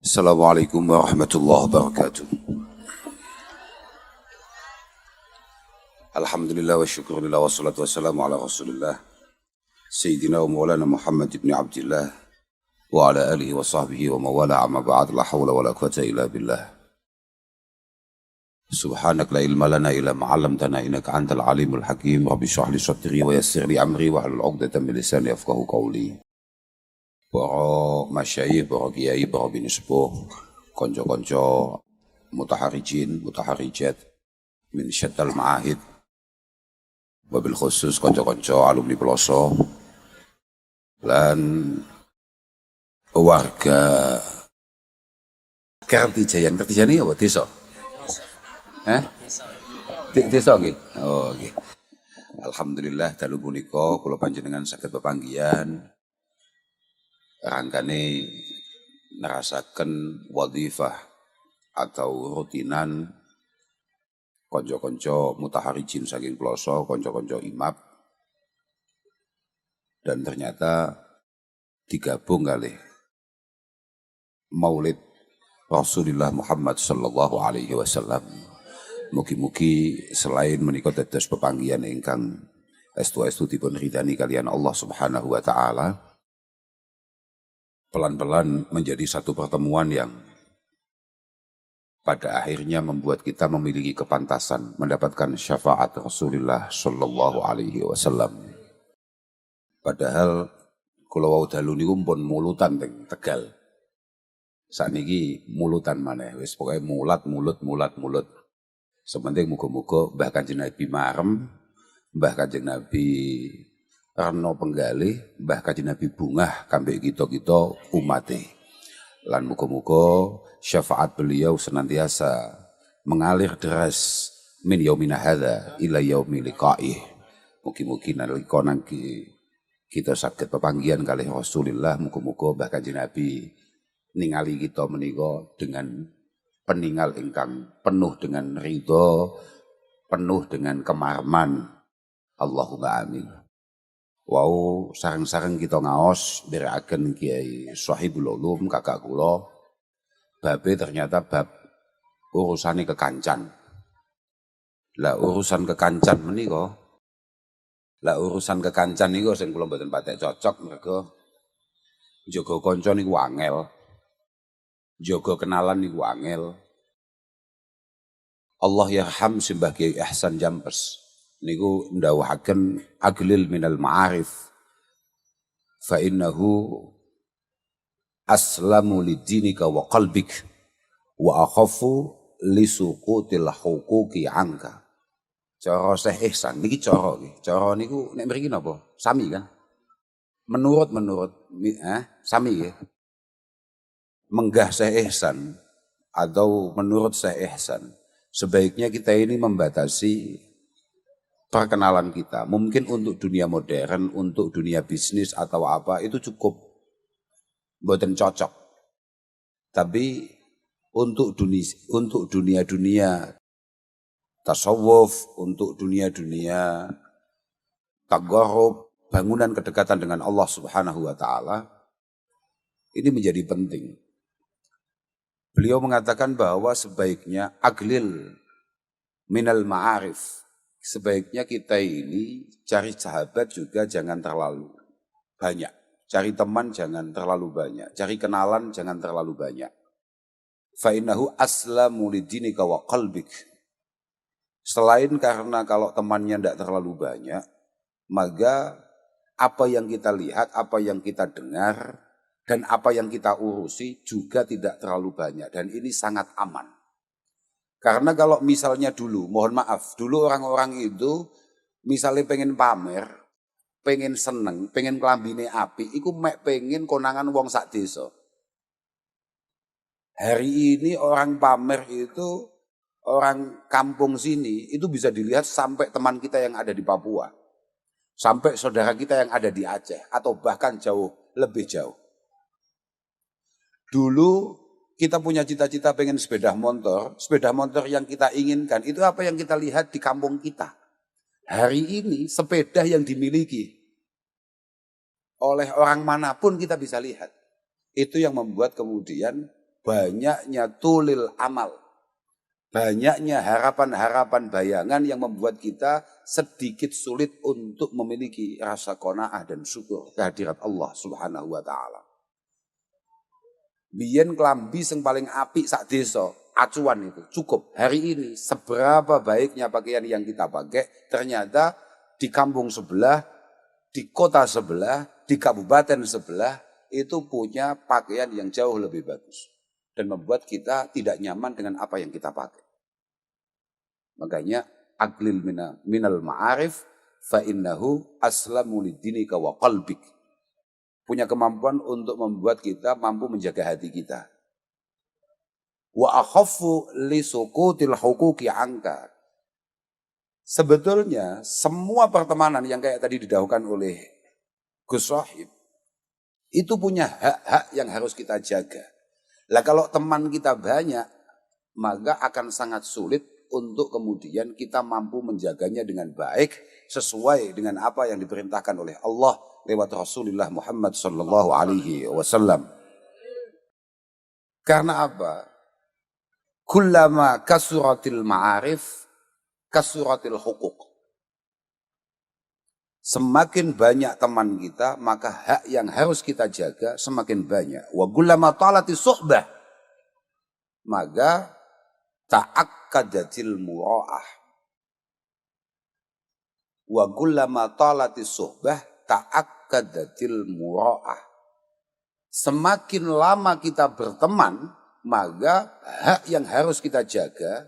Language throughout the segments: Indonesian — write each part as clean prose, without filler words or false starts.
Assalamualaikum warahmatullahi wabarakatuh. Alhamdulillah wa syukurillah wa salatu wassalamu ala rasulillah Sayyidina wa maulana Muhammad ibn Abdillah wa ala alihi wa sahbihi wa mawala amma ba'd la hawla wa la quwata illa billah. Subhanak la ilma lana illa ma'allamtana innaka antal alimul hakim. Rabbi shrah li sadri wa yassir li amri wa hlul 'uqdatam min lisani yafqahu qawli. Para masyayikh, para kiai, para bini sepuh, konco-konco mutaharijin, mutaharijat min syattal ma'ahid, wabil khusus konco-konco alumni Peloso dan warga Kartijayan. Kartijayan ini apa? Desa? Desa nggih. Oh nggih. Alhamdulillah dalu punika kula panjenengan saged pepanggihan rangkane nerasaken wadhifah atau rutinan konco-konco mutaharijin saking Peloso, konco-konco imab, dan ternyata digabung kali Maulid Rasulullah Muhammad sallallahu alaihi wasallam. Mugi-mugi selain menika dados pepanggihan ingkang estu-estu dipun ridani kalian Allah Subhanahu wa taala, pelan-pelan menjadi satu pertemuan yang pada akhirnya membuat kita memiliki kepantasan mendapatkan syafaat Rasulullah sallallahu alaihi wasallam. Padahal kula wau dalu niku pun mulutan teng Tegal. Sakniki mulutan maneh, wis pokoke mulat. Sepenting muga-muga Mbah Kanjeng Nabi marem, Mbah Kanjeng Nabi Reno penggalih, Mbah Kanjeng Nabi bungah kambek kita-kita umate. Lan muga-muga syafaat beliau senantiasa mengalir deras min yaumina hadza ila yaumi liqa'ih. Mugi-mugi nalika nangki kita saged pepanggihan kalih Rasulullah, muga-muga Mbah Kanjeng Nabi ningali kita menika dengan peninggal ingkang penuh dengan ridho, penuh dengan kemarman. Allahumma amin. Wau sareng-sareng kita ngaos dherekaken Kiai Shahibul Ulum kakak kula, babe ternyata bab urusane kekancan. Lah urusan kekancan menika, urusan kekancan niku sing kula mboten patek cocok, mergo njaga kanca niku angel. Jaga kenalan niku angel. Allah yarham simbah Kiai Ihsan Jampes niku ndawuhaken aglil minal ma'arif fa innahu aslamu lidinika wa qalbik wa akhafu lisuqutil huquqi anka. Cara Syekh Ihsan niki cara nggih. Cara niku nek mriki napa? Sami kan? Menurut sami nggih. Menggah Syekh Ihsan atau menurut Syekh Ihsan, sebaiknya kita ini membatasi perkenalan kita. Mungkin untuk dunia modern, untuk dunia bisnis atau apa itu cukup mboten cocok. Tapi untuk dunia tasawuf, untuk dunia tagarrub, bangunan kedekatan dengan Allah Subhanahu wa taala, ini menjadi penting. Beliau mengatakan bahwa sebaiknya aglil minal ma'arif. Sebaiknya kita ini cari sahabat juga jangan terlalu banyak. Cari teman jangan terlalu banyak. Cari kenalan jangan terlalu banyak. Fa innahu aslamu lidinika wa qalbik. Selain karena kalau temannya tidak terlalu banyak, maka apa yang kita lihat, apa yang kita dengar, dan apa yang kita urusi juga tidak terlalu banyak. Dan ini sangat aman. Karena kalau misalnya dulu, mohon maaf, dulu orang-orang itu misalnya pengen pamer, pengen seneng, pengen kelambine api, iku mek pengen konangan wong sak desa. Hari ini orang pamer itu, orang kampung sini, itu bisa dilihat sampai teman kita yang ada di Papua. Sampai saudara kita yang ada di Aceh, atau bahkan jauh, lebih jauh. Dulu kita punya cita-cita pengen sepeda motor yang kita inginkan itu apa yang kita lihat di kampung kita. Hari ini sepeda yang dimiliki oleh orang manapun kita bisa lihat. Itu yang membuat kemudian banyaknya tulil amal, banyaknya harapan-harapan bayangan yang membuat kita sedikit sulit untuk memiliki rasa qanaah dan syukur kehadirat Allah Subhanahu wa taala. Biyen klambi sing paling apik sak desa, acuan itu cukup. Hari ini seberapa baiknya pakaian yang kita pakai, ternyata di kampung sebelah, di kota sebelah, di kabupaten sebelah itu punya pakaian yang jauh lebih bagus dan membuat kita tidak nyaman dengan apa yang kita pakai. Makanya aglil minal ma'arif fa innahu aslamu lidinika wa qalbik. Punya kemampuan untuk membuat kita mampu menjaga hati kita. Wa akhaffu li suqutil huquqi anka. Sebetulnya semua pertemanan yang kayak tadi didahulukan oleh Gus Sohib itu punya hak-hak yang harus kita jaga. Lah kalau teman kita banyak, maka akan sangat sulit untuk kemudian kita mampu menjaganya dengan baik sesuai dengan apa yang diperintahkan oleh Allah lewat Rasulullah Muhammad sallallahu alaihi wasallam. Karena apa? Kullama kasuratil ma'arif kasuratil huquq. Semakin banyak teman kita, maka hak yang harus kita jaga semakin banyak. Wa kullama talati suhbah, maka ta'akkadatil mura'ah. Wa kullama talati suhbah ta'akkadatil mura'ah. Semakin lama kita berteman, maka hak yang harus kita jaga,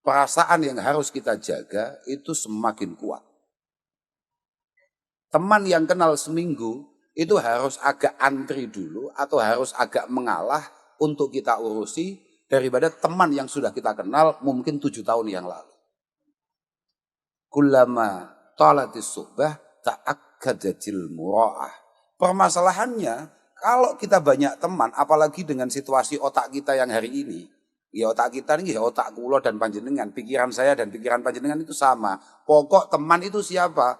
perasaan yang harus kita jaga itu semakin kuat. Teman yang kenal seminggu itu harus agak antri dulu atau harus agak mengalah untuk kita urusi daripada teman yang sudah kita kenal mungkin 7 tahun yang lalu. Kullama talatis suhbah ta'akkadatil mura'ah. Permasalahannya kalau kita banyak teman, apalagi dengan situasi otak kita yang hari ini, ya otak kita ini ya otak kula dan panjenengan, pikiran saya dan pikiran panjenengan itu sama. Pokok teman itu siapa?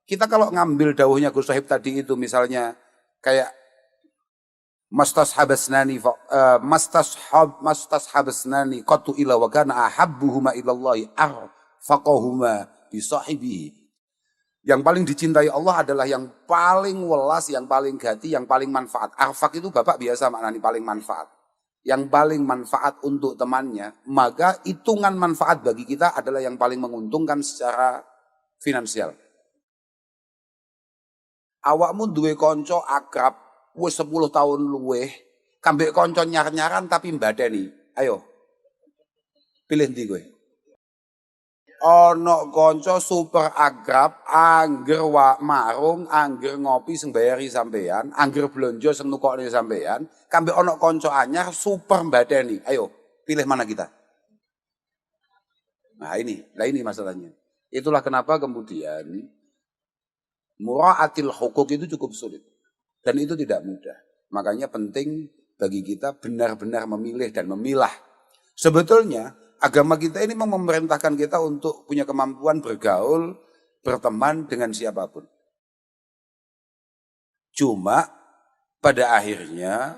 Kita kalau ngambil dawuhnya Gus Sohib tadi itu misalnya kayak mastashabasnani qatu ila wa kana ahabbuhuma ilallahi arfaqahuma bi sahibihi. Yang paling dicintai Allah adalah yang paling welas, yang paling gati, yang paling manfaat. Arfaq itu Bapak biasa maknanya paling manfaat. Yang paling manfaat untuk temannya, maka hitungan manfaat bagi kita adalah yang paling menguntungkan secara finansial. Awakmu duwe konco akrab, wis 10 tahun luweh, kambek konco nyar-nyaran tapi mbadani. Ayo, pilih ndi kowe? Ono konco super akrab, angger marung, angger ngopi sing bayari sampean, angger blonjo sing nukokne sampean, kambek ono konco anyar super mbadani. Ayo, pilih mana kita? Nah ini masalahnya. Itulah kenapa kemudian mura'atil huquq itu cukup sulit. Dan itu tidak mudah. Makanya penting bagi kita benar-benar memilih dan memilah. Sebetulnya agama kita ini memerintahkan kita untuk punya kemampuan bergaul, berteman dengan siapapun. Cuma pada akhirnya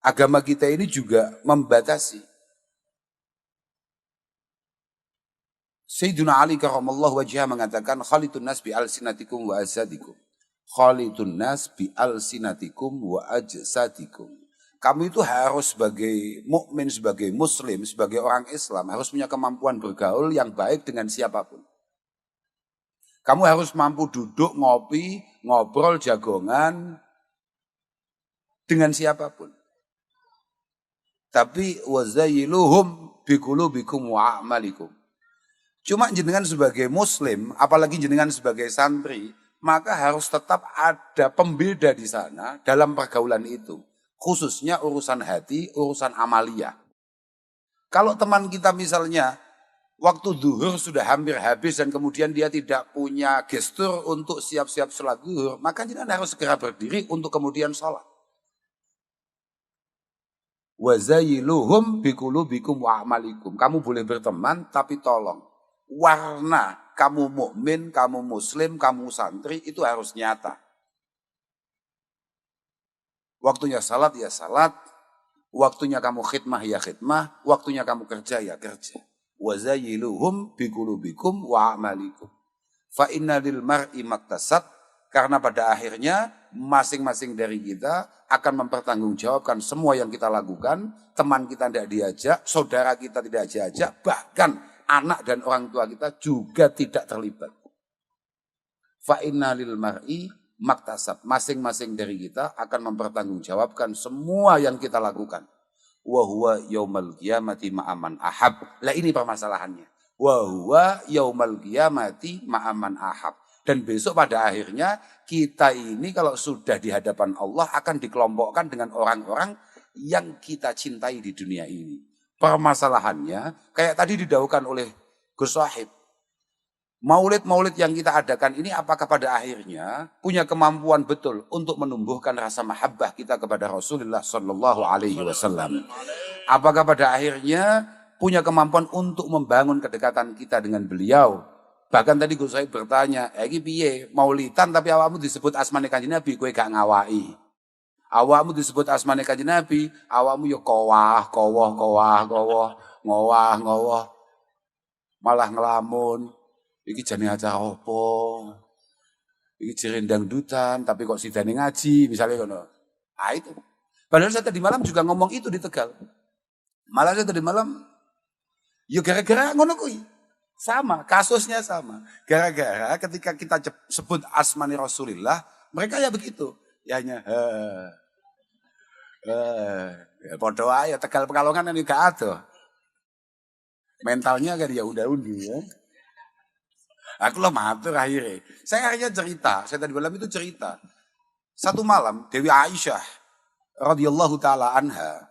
agama kita ini juga membatasi. Sayyiduna Ali karramallahu wajhah mengatakan khalitun nas bi alsinatikum wa ajsadikum. Khalitun nas bi alsinatikum wa ajsadikum. Kamu itu harus sebagai mukmin, sebagai muslim, sebagai orang Islam harus punya kemampuan bergaul yang baik dengan siapapun. Kamu harus mampu duduk, ngopi, ngobrol, jagongan dengan siapapun. Tapi wazayyiluhum biqulubikum wa a'malikum. Cuma jenengan sebagai muslim, apalagi jenengan sebagai santri, maka harus tetap ada pembeda di sana dalam pergaulan itu. Khususnya urusan hati, urusan amalia. Kalau teman kita misalnya waktu zuhur sudah hampir habis dan kemudian dia tidak punya gestur untuk siap-siap sholat zuhur, maka jenengan harus segera berdiri untuk kemudian sholat. Wazayyiluhum biqulubikum wa a'malikum. Kamu boleh berteman tapi tolong warna kamu mukmin, kamu muslim, kamu santri itu harus nyata. Waktunya salat ya salat, waktunya kamu khidmah ya khidmah, waktunya kamu kerja ya kerja. Wa zayyiluhum biqulubikum wa a'malikum. Fa inna lil mar'i maktasab, karena pada akhirnya masing-masing dari kita akan mempertanggungjawabkan semua yang kita lakukan. Teman kita tidak diajak, saudara kita tidak diajak, bahkan anak dan orang tua kita juga tidak terlibat. Fa inna lil mar'i maktasab, masing-masing dari kita akan mempertanggungjawabkan semua yang kita lakukan. Wa huwa yaumal qiyamati ma'aman ahab. Lah ini permasalahannya. Wa huwa yaumal qiyamati ma'aman ahab. Dan besok pada akhirnya kita ini kalau sudah di hadapan Allah akan dikelompokkan dengan orang-orang yang kita cintai di dunia ini. Permasalahannya kayak tadi didaukan oleh Gus Wahid. Maulid-maulid yang kita adakan ini apakah pada akhirnya punya kemampuan betul untuk menumbuhkan rasa mahabbah kita kepada Rasulullah Sallallahu Alaihi Wasallam? Apakah pada akhirnya punya kemampuan untuk membangun kedekatan kita dengan beliau? Bahkan tadi Gus Said bertanya, "Iki piye maulidan tapi awakmu disebut asmane Kanjeng Nabi, kowe gak ngawaki. Awakmu disebut asmane Kanjeng Nabi, awakmu yo kowah, ngowah, malah ngelamun. Iki jane acara apa? Iki jerendang dutan, tapi kok sidane ngaji, misalnya ngono." Ah itu. Padahal saya tadi malam juga ngomong itu di Tegal. Malah saya tadi malam, ya gara-gara ngono kuwi. Sama, kasusnya sama. Gara-gara ketika kita sebut asmani Rasulullah, mereka ya begitu. Ya hanya, ya podo aja, Tegal Pekalongan ini gak ada. Mentalnya kan ya udah-undi ya. Aku lah matur akhirnya. Saya akhirnya cerita, saya tadi malam itu cerita. Satu malam Dewi Aisyah radhiyallahu taala anha,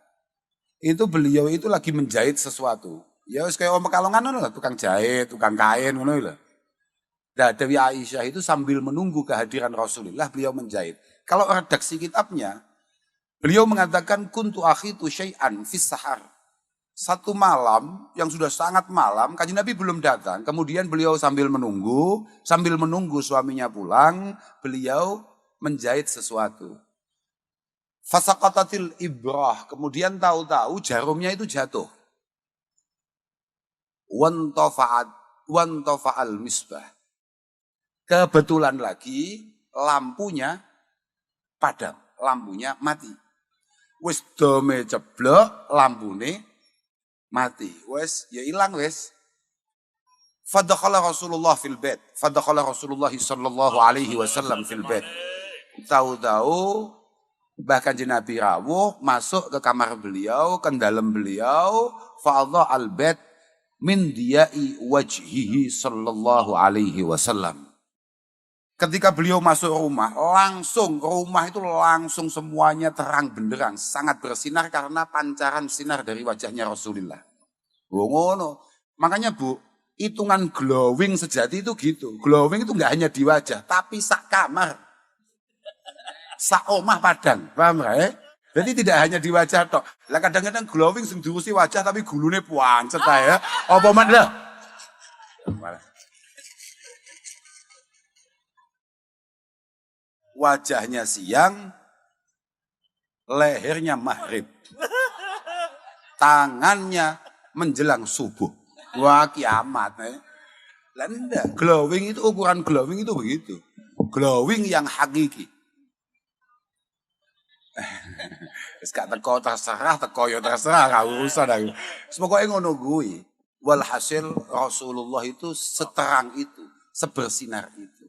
itu beliau itu lagi menjahit sesuatu. Ya wis kayak orang Pekalongan ngono lah, tukang jahit, tukang kain ngono lho. Nah, Dewi Aisyah itu sambil menunggu kehadiran Rasulullah beliau menjahit. Kalau redaksi kitabnya, beliau mengatakan kuntu akhitu syai'an fis sahar. Satu malam yang sudah sangat malam, Kanjeng Nabi belum datang. Kemudian beliau sambil menunggu suaminya pulang, beliau menjahit sesuatu. Fasaqatatil ibrah, kemudian tahu-tahu jarumnya itu jatuh. Wantafa'al misbah. Kebetulan lagi lampunya padam, lampunya mati. Wis dome ceblok, lampune mati. Wes, ya hilang wes. Fadakhala Rasulullah fil bait. Fadakhala Rasulullah sallallahu alaihi wasallam fil bait. Tahu-tahu bahkan Nabi rawuh masuk ke kamar beliau, ke dalam beliau, fa'adha al bait min diya'i wajhihi sallallahu alaihi wasallam. Ketika beliau masuk rumah, rumah itu langsung semuanya terang benderang, sangat bersinar karena pancaran sinar dari wajahnya Rasulullah. Ngono. Makanya Bu, hitungan glowing sejati itu gitu. Glowing itu enggak hanya di wajah, tapi sak kamar. Sak omah padang, paham ya? Jadi tidak hanya di wajah tok. Lah kadang-kadang glowing sing diurusi wajah tapi gulune puancet ya. Apa men lho? Wajahnya siang, lehernya maghrib. Tangannya menjelang subuh. Wah kiamat. Lah enggak, glowing itu ukuran glowing itu begitu. Glowing yang hakiki. Wis gak teko terserah, teko ya terserah, gak urusan aku. Semoga ngono kuwi. Walhasil Rasulullah itu seterang itu, sebersinar itu.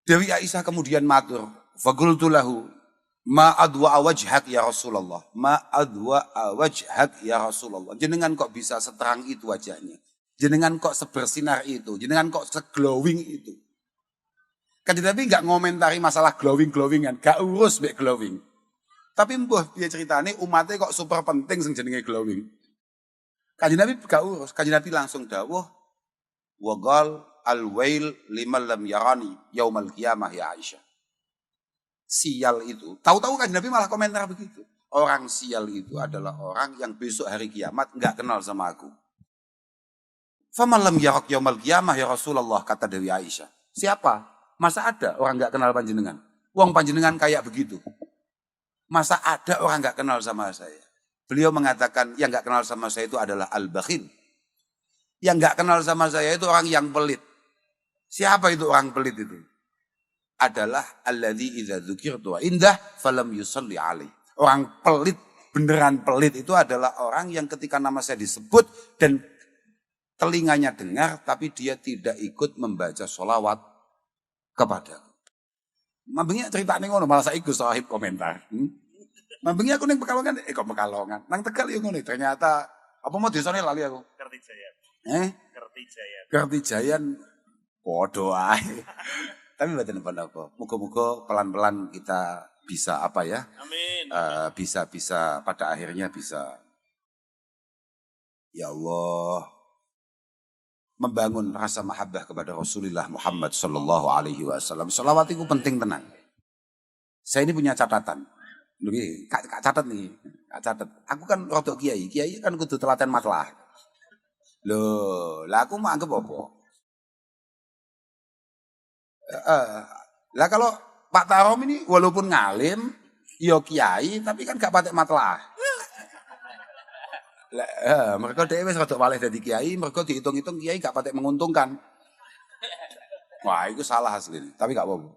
Dewi Aisyah kemudian matur, faqultu lahu, ma adwa wajhak ya Rasulullah, ma adwa wajhak ya Rasulullah. Jenengan kok bisa seterang itu wajahnya? Jenengan kok sebersinar itu? Jenengan kok seglowing itu? Kanjeng Nabi enggak ngomentari masalah glowing-glowingan, gak urus mek glowing. Tapi mbah piye ceritane umatnya kok super penting sing jenenge glowing. Kanjeng Nabi gak urus, Kanjeng Nabi langsung dawuh wa qal al-wail liman lam yarani yaumal qiyamah ya Aisyah. Sial itu. Tahu-tahu kan Nabi malah komentar begitu. Orang sial itu adalah orang yang besok hari kiamat enggak kenal sama aku. Faman lam yarak yaumal qiyamah ya Rasulullah, kata Dewi Aisyah. Siapa? Masa ada orang enggak kenal panjenengan? Wong panjenengan kayak begitu. Masa ada orang nggak kenal sama saya? Beliau mengatakan yang nggak kenal sama saya itu adalah al-bakhil. Yang nggak kenal sama saya itu orang yang pelit. Siapa itu orang pelit itu? Adalah alladzi idza dzukirtu indah falam yusalli alaih. Orang pelit, beneran pelit itu adalah orang yang ketika nama saya disebut dan telinganya dengar tapi dia tidak ikut membaca sholawat kepada. Mambengnya cerita nih ngono malah saya ikut sahib komentar. Mambengnya aku ning Pekalongan, kok Pekalongan. Nang Tegal ya ngono ternyata apa mau desane lali aku. Kertijayan. Kertijayan. Kertijayan podo ae. Tapi mboten apa-apa. Muga-muga pelan-pelan kita bisa apa ya? Amin. Bisa pada akhirnya bisa ya Allah membangun rasa mahabbah kepada Rasulullah Muhammad sallallahu alaihi wasallam. Sholawat itu penting tenang. Saya ini punya catatan. Nggih, catat nih. Catat. Aku kan rodok kiai. Kiai kan kudu telaten matlah. Loh, lah aku mau anggap apa? Lah kalau Pak Tarom ini walaupun ngalim, yo kiai, tapi kan gak patek matlah. Mereka dhewe wis rada waleh dadi kiai, mereka dihitung-hitung kiai gak patek menguntungkan. Wah, itu salah asli, tapi gak apa-apa.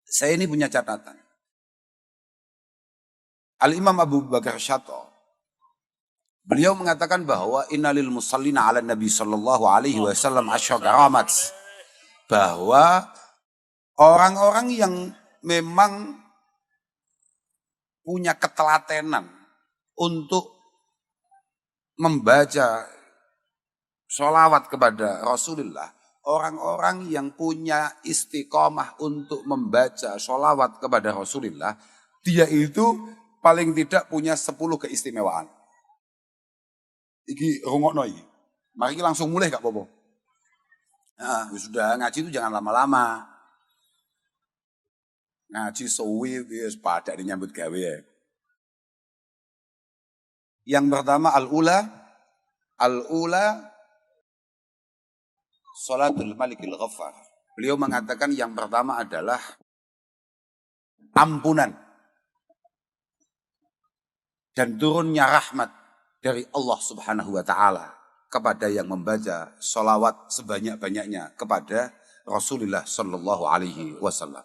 Saya ini punya catatan. Al-Imam Abu Bakar Syato, beliau mengatakan bahwa innalil musallina ala Nabi sallallahu alaihi wasallam asyra karamat. Bahwa orang-orang yang memang punya ketelatenan untuk membaca sholawat kepada Rasulullah, orang-orang yang punya istiqomah untuk membaca sholawat kepada Rasulullah, dia itu paling tidak punya 10 keistimewaan. Iki rungokno iki. Mari langsung mulai gak apa-apa. Nah, sudah ngaji itu jangan lama-lama. Ngaji suwi wis padha nyambut gawe ya. Yang pertama al-ula Salatul Malikil Ghaffar. Beliau mengatakan yang pertama adalah ampunan dan turunnya rahmat dari Allah Subhanahu wa taala kepada yang membaca sholawat sebanyak-banyaknya kepada Rasulullah sallallahu alaihi wasallam.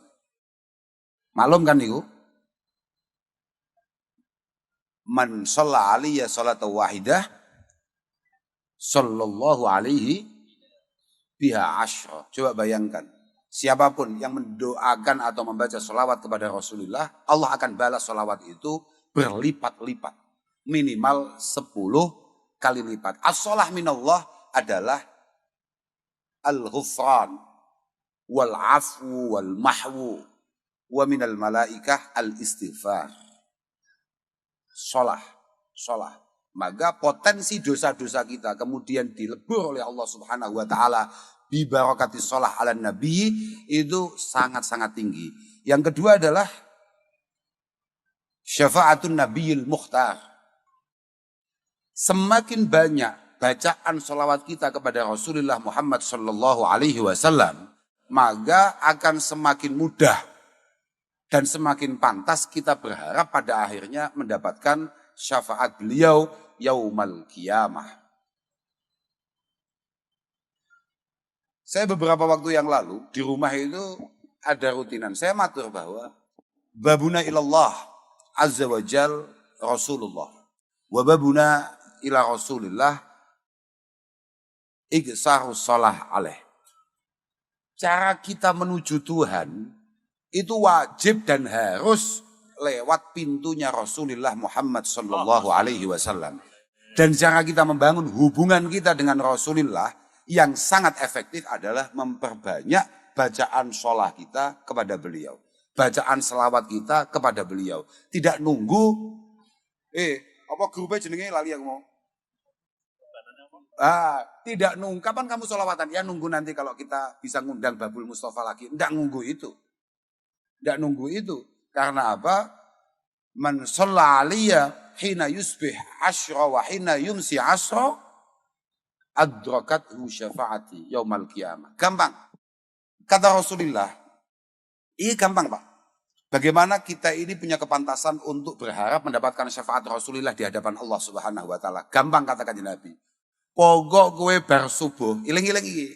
Maklum kan niku? Man shalla alaiya salatan wahidah sallallahu alaihi biha asyra. Coba bayangkan, siapapun yang mendoakan atau membaca sholawat kepada Rasulullah, Allah akan balas sholawat itu berlipat-lipat. Minimal 10 kali lipat. As-shalah minallah adalah al-ghufran wal-afwu wal-mahwu wa minal malaikah al-istighfar. Shalah. Maka potensi dosa-dosa kita kemudian dilebur oleh Allah Subhanahu wa taala bi barakati shalah ala nabi itu sangat-sangat tinggi. Yang kedua adalah syafaatun nabiyil mukhtar. Semakin banyak bacaan sholawat kita kepada Rasulullah Muhammad sallallahu alaihi wasallam, maka akan semakin mudah dan semakin pantas kita berharap pada akhirnya mendapatkan syafaat beliau yaumal qiyamah. Saya beberapa waktu yang lalu di rumah itu ada rutinan. Saya matur bahwa babuna ilallah azza wa jal Rasulullah. Wa babuna ila Rasulillah iksarus shalah alaih. Cara kita menuju Tuhan itu wajib dan harus lewat pintunya Rasulullah Muhammad sallallahu alaihi wasallam. Dan cara kita membangun hubungan kita dengan Rasulullah yang sangat efektif adalah memperbanyak bacaan sholah kita kepada beliau. Bacaan selawat kita kepada beliau. Tidak nunggu, apa grupnya jenenge lali aku mau? Tidak nunggu. Kapan kamu sholawatan? Ya nunggu nanti kalau kita bisa ngundang Babul Mustafa lagi. Tidak nunggu itu. Tidak nunggu itu. Karena apa? Man shalla aliyya hina yusbih asyra wa hina yumsi asyra adrakathu syafaati yaumal qiyamah. Gampang. Kata Rasulullah. Ini gampang Pak. Bagaimana kita ini punya kepantasan untuk berharap mendapatkan syafaat Rasulullah di hadapan Allah Subhanahu wa taala. Gampang kata Kanjeng Nabi. Pokok kowe bar subuh, iling-iling iki.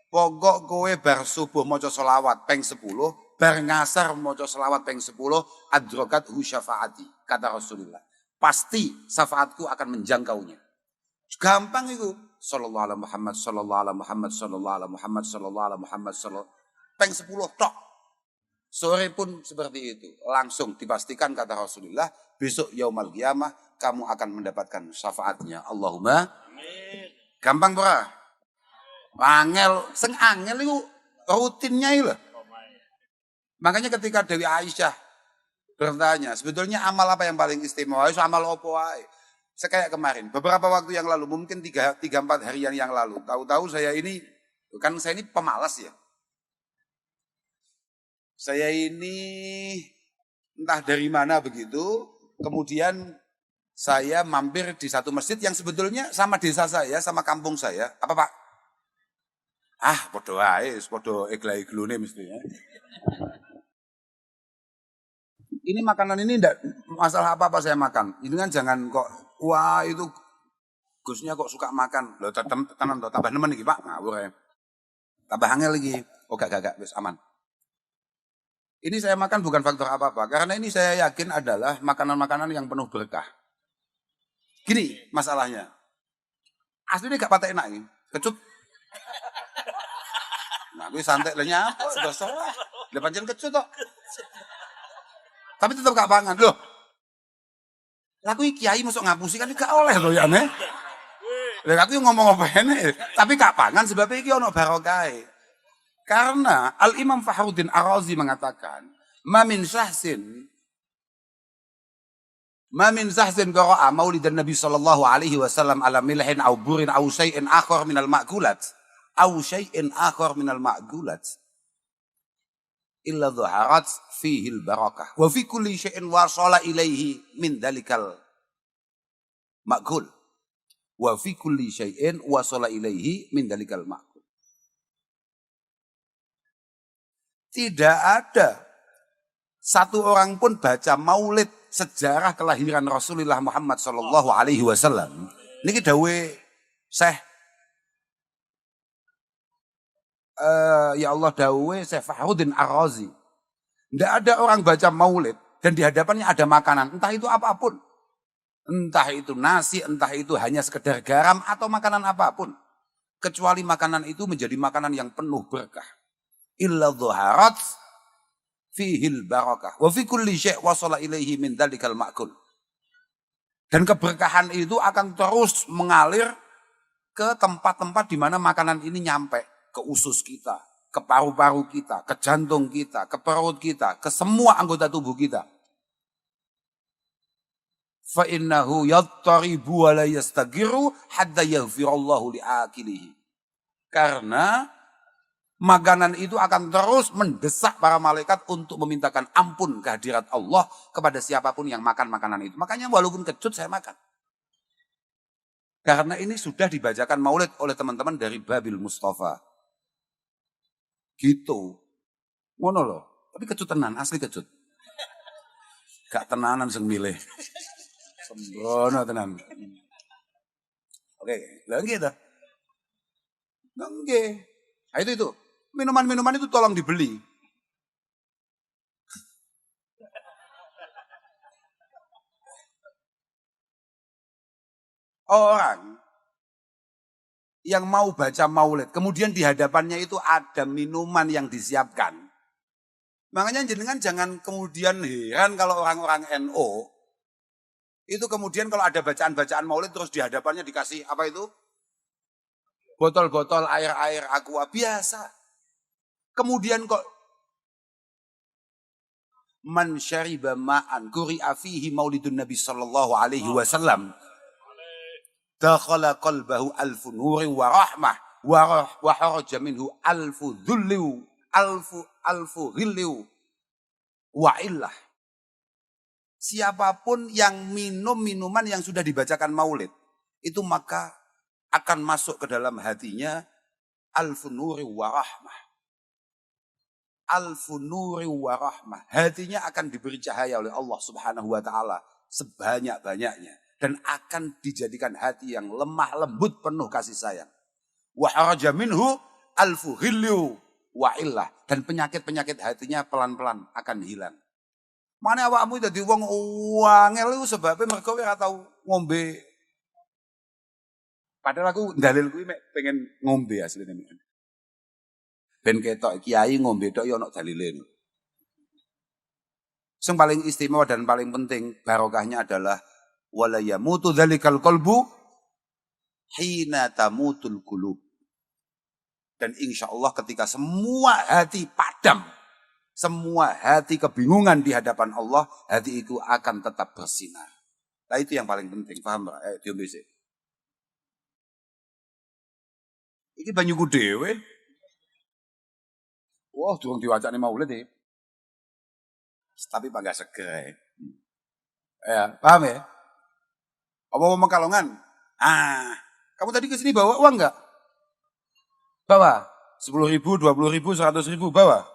Pokok kowe bar subuh maca selawat ping 10, bar ngasar maca selawat ping 10, adrokat hu syafaati, kata Rasulullah. Pasti syafaatku akan menjangkaunya. Gampang itu. Sallallahu alaihi Muhammad, sallallahu alaihi Muhammad, sallallahu alaihi Muhammad, sallallahu alaihi Muhammad, sallallahu ping 10 tok. Sore pun seperti itu. Langsung dipastikan kata Rasulullah, besok yaumul qiyamah kamu akan mendapatkan syafaatnya. Allahumma amin. Gampang ora? Angel, sing angel itu rutinnya itu. Makanya ketika Dewi Aisyah bertanya, sebetulnya amal apa yang paling istimewa? Itu amal apa wae? Kayak kemarin, beberapa waktu yang lalu, mungkin 3-4 harian yang lalu. Tahu-tahu saya ini pemalas ya. Saya ini entah dari mana begitu, kemudian saya mampir di satu masjid yang sebetulnya sama desa saya, sama kampung saya. Apa Pak? Podo ae, podo egla-eglune mestinya. Ini makanan ini enggak masalah apa-apa saya makan. Ini kan jangan kok, wah itu Gusnya kok suka makan. Loh tenan tambah nemen iki Pak, ngawur ya. Tambah angel lagi. Oh gak, wis aman. Ini saya makan bukan faktor apa-apa, karena ini saya yakin adalah makanan-makanan yang penuh berkah. Gini masalahnya, aslinya gak patah enak ini, kecut. Nah, gue santai lenyap, udah salah, lepas jalan kecut kok. Tapi tetap gak pangan loh. Laku kiai masuk ngapusi kan gak oleh loh ya nih. Laku ngomong apa ini, tapi gak pangan sebabnya iki ono barokah. Karena Al-Imam Fakhruddin Ar-Razi mengatakan, ma min sahsin qara'a maulidan Nabi sallallahu alaihi wasallam ala milhin aw burin aw syai'in akhar minal ma'kulat illa dhaharat fihi al-barakah wa fi kulli syai'in wasala ilaihi min dalikal ma'kul wa fi kulli syai'in wasala ilaihi min dalikal ma'kul. Tidak ada satu orang pun baca maulid sejarah kelahiran Rasulullah Muhammad sallallahu alaihi wasallam. Niki dawuhe Syekh ya Allah dawuhe Syekh Fakhruddin Ar-Razi. Tidak ada orang baca maulid dan di hadapannya ada makanan, entah itu apapun. Entah itu nasi, entah itu hanya sekedar garam atau makanan apapun. Kecuali makanan itu menjadi makanan yang penuh berkah. Illa dhaharat fihil barakah wa fi kulli syai' wasala ilaihi min dalikal ma'kul. Dan keberkahan itu akan terus mengalir ke tempat-tempat di mana makanan ini nyampe ke usus kita, ke paru-paru kita, ke jantung kita, ke perut kita, ke semua anggota tubuh kita. Fa innahu yattaribu wa la yastagiru hatta yaghfirallahu li'akilihi. Karena makanan itu akan terus mendesak para malaikat untuk memintakan ampun kehadirat Allah kepada siapapun yang makan makanan itu. Makanya walaupun kecut saya makan. Karena ini sudah dibacakan maulid oleh teman-teman dari Babil Mustafa. Gitu. Ngono loh. Tapi kecut tenan, asli kecut. Gak tenanan sing milih. Sembrono tenan. Oke, lha nggih ta? Nggih. Itu. Minuman-minuman itu tolong dibeli. Orang yang mau baca maulid, kemudian di hadapannya itu ada minuman yang disiapkan. Makanya jenengan jangan kemudian heran kalau orang-orang NU itu kemudian kalau ada bacaan-bacaan maulid terus di hadapannya dikasih apa itu? Botol-botol air-air aqua biasa. Kemudian kok man syariba ma'an quri'a fihi maulidun Nabi sallallahu alaihi wasallam dakhala qalbahu alfu nurin wa rahmah wa kharaja minhu alfu dhullu alfu ghillu wa illah. Siapapun yang minum minuman yang sudah dibacakan maulid itu maka akan masuk ke dalam hatinya alfu nuri wa rahmah. alfu nuri wa rahmah. Hatinya akan diberi cahaya oleh Allah Subhanahu wa taala sebanyak-banyaknya dan akan dijadikan hati yang lemah lembut penuh kasih sayang. Wa haraja minhu alfu ghillu wa illah, dan penyakit-penyakit hatinya pelan-pelan akan hilang. Mana awakmu dadi wong wangel iku sebabe mergo ora tau ngombe. Padahal aku dalil kuwi mek pengen ngombe asline. Ben ketok kiai ngombe tok ya ono dalile. Yang paling istimewa dan paling penting barokahnya adalah wala yamutu dzalikal qalbu hina tamutul qulub. Dan insya Allah ketika semua hati padam, semua hati kebingungan di hadapan Allah, hati itu akan tetap bersinar. Nah itu yang paling penting, paham Pak? Diombe sik. Iki banyuku dhewe. Wah, durung diwacane maulid iki. Tapi Pak gak seger. Ya, paham ya? Apa Kalongan? Kamu tadi ke sini bawa uang enggak? Bawa. 10.000, 20.000, 100.000 bawa.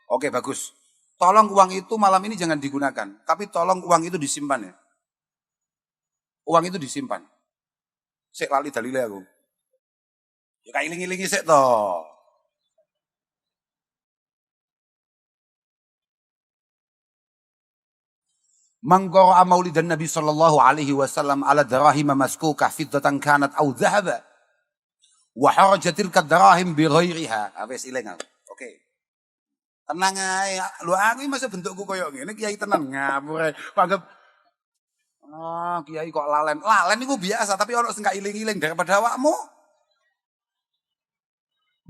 Oke, bagus. Tolong uang itu malam ini jangan digunakan. Tapi tolong uang itu disimpan ya. Uang itu disimpan. Sik lali dalile aku. Ya kayak iling-ilingi sik toh. Mangkara maulidan Nabi sallallahu alaihi wasallam ala darahim maskukah fiddatan kanat au dhahaba wa harajatil kadrahim bi ghairiha. Wis ilang aku. Oke. Tenang ae. Lho aku iki masa bentukku koyo ngene kiai tenan ngapur ae. Anggap kiai kok lalen. Lalen iku biasa tapi ono sing gak iling-iling daripada awakmu.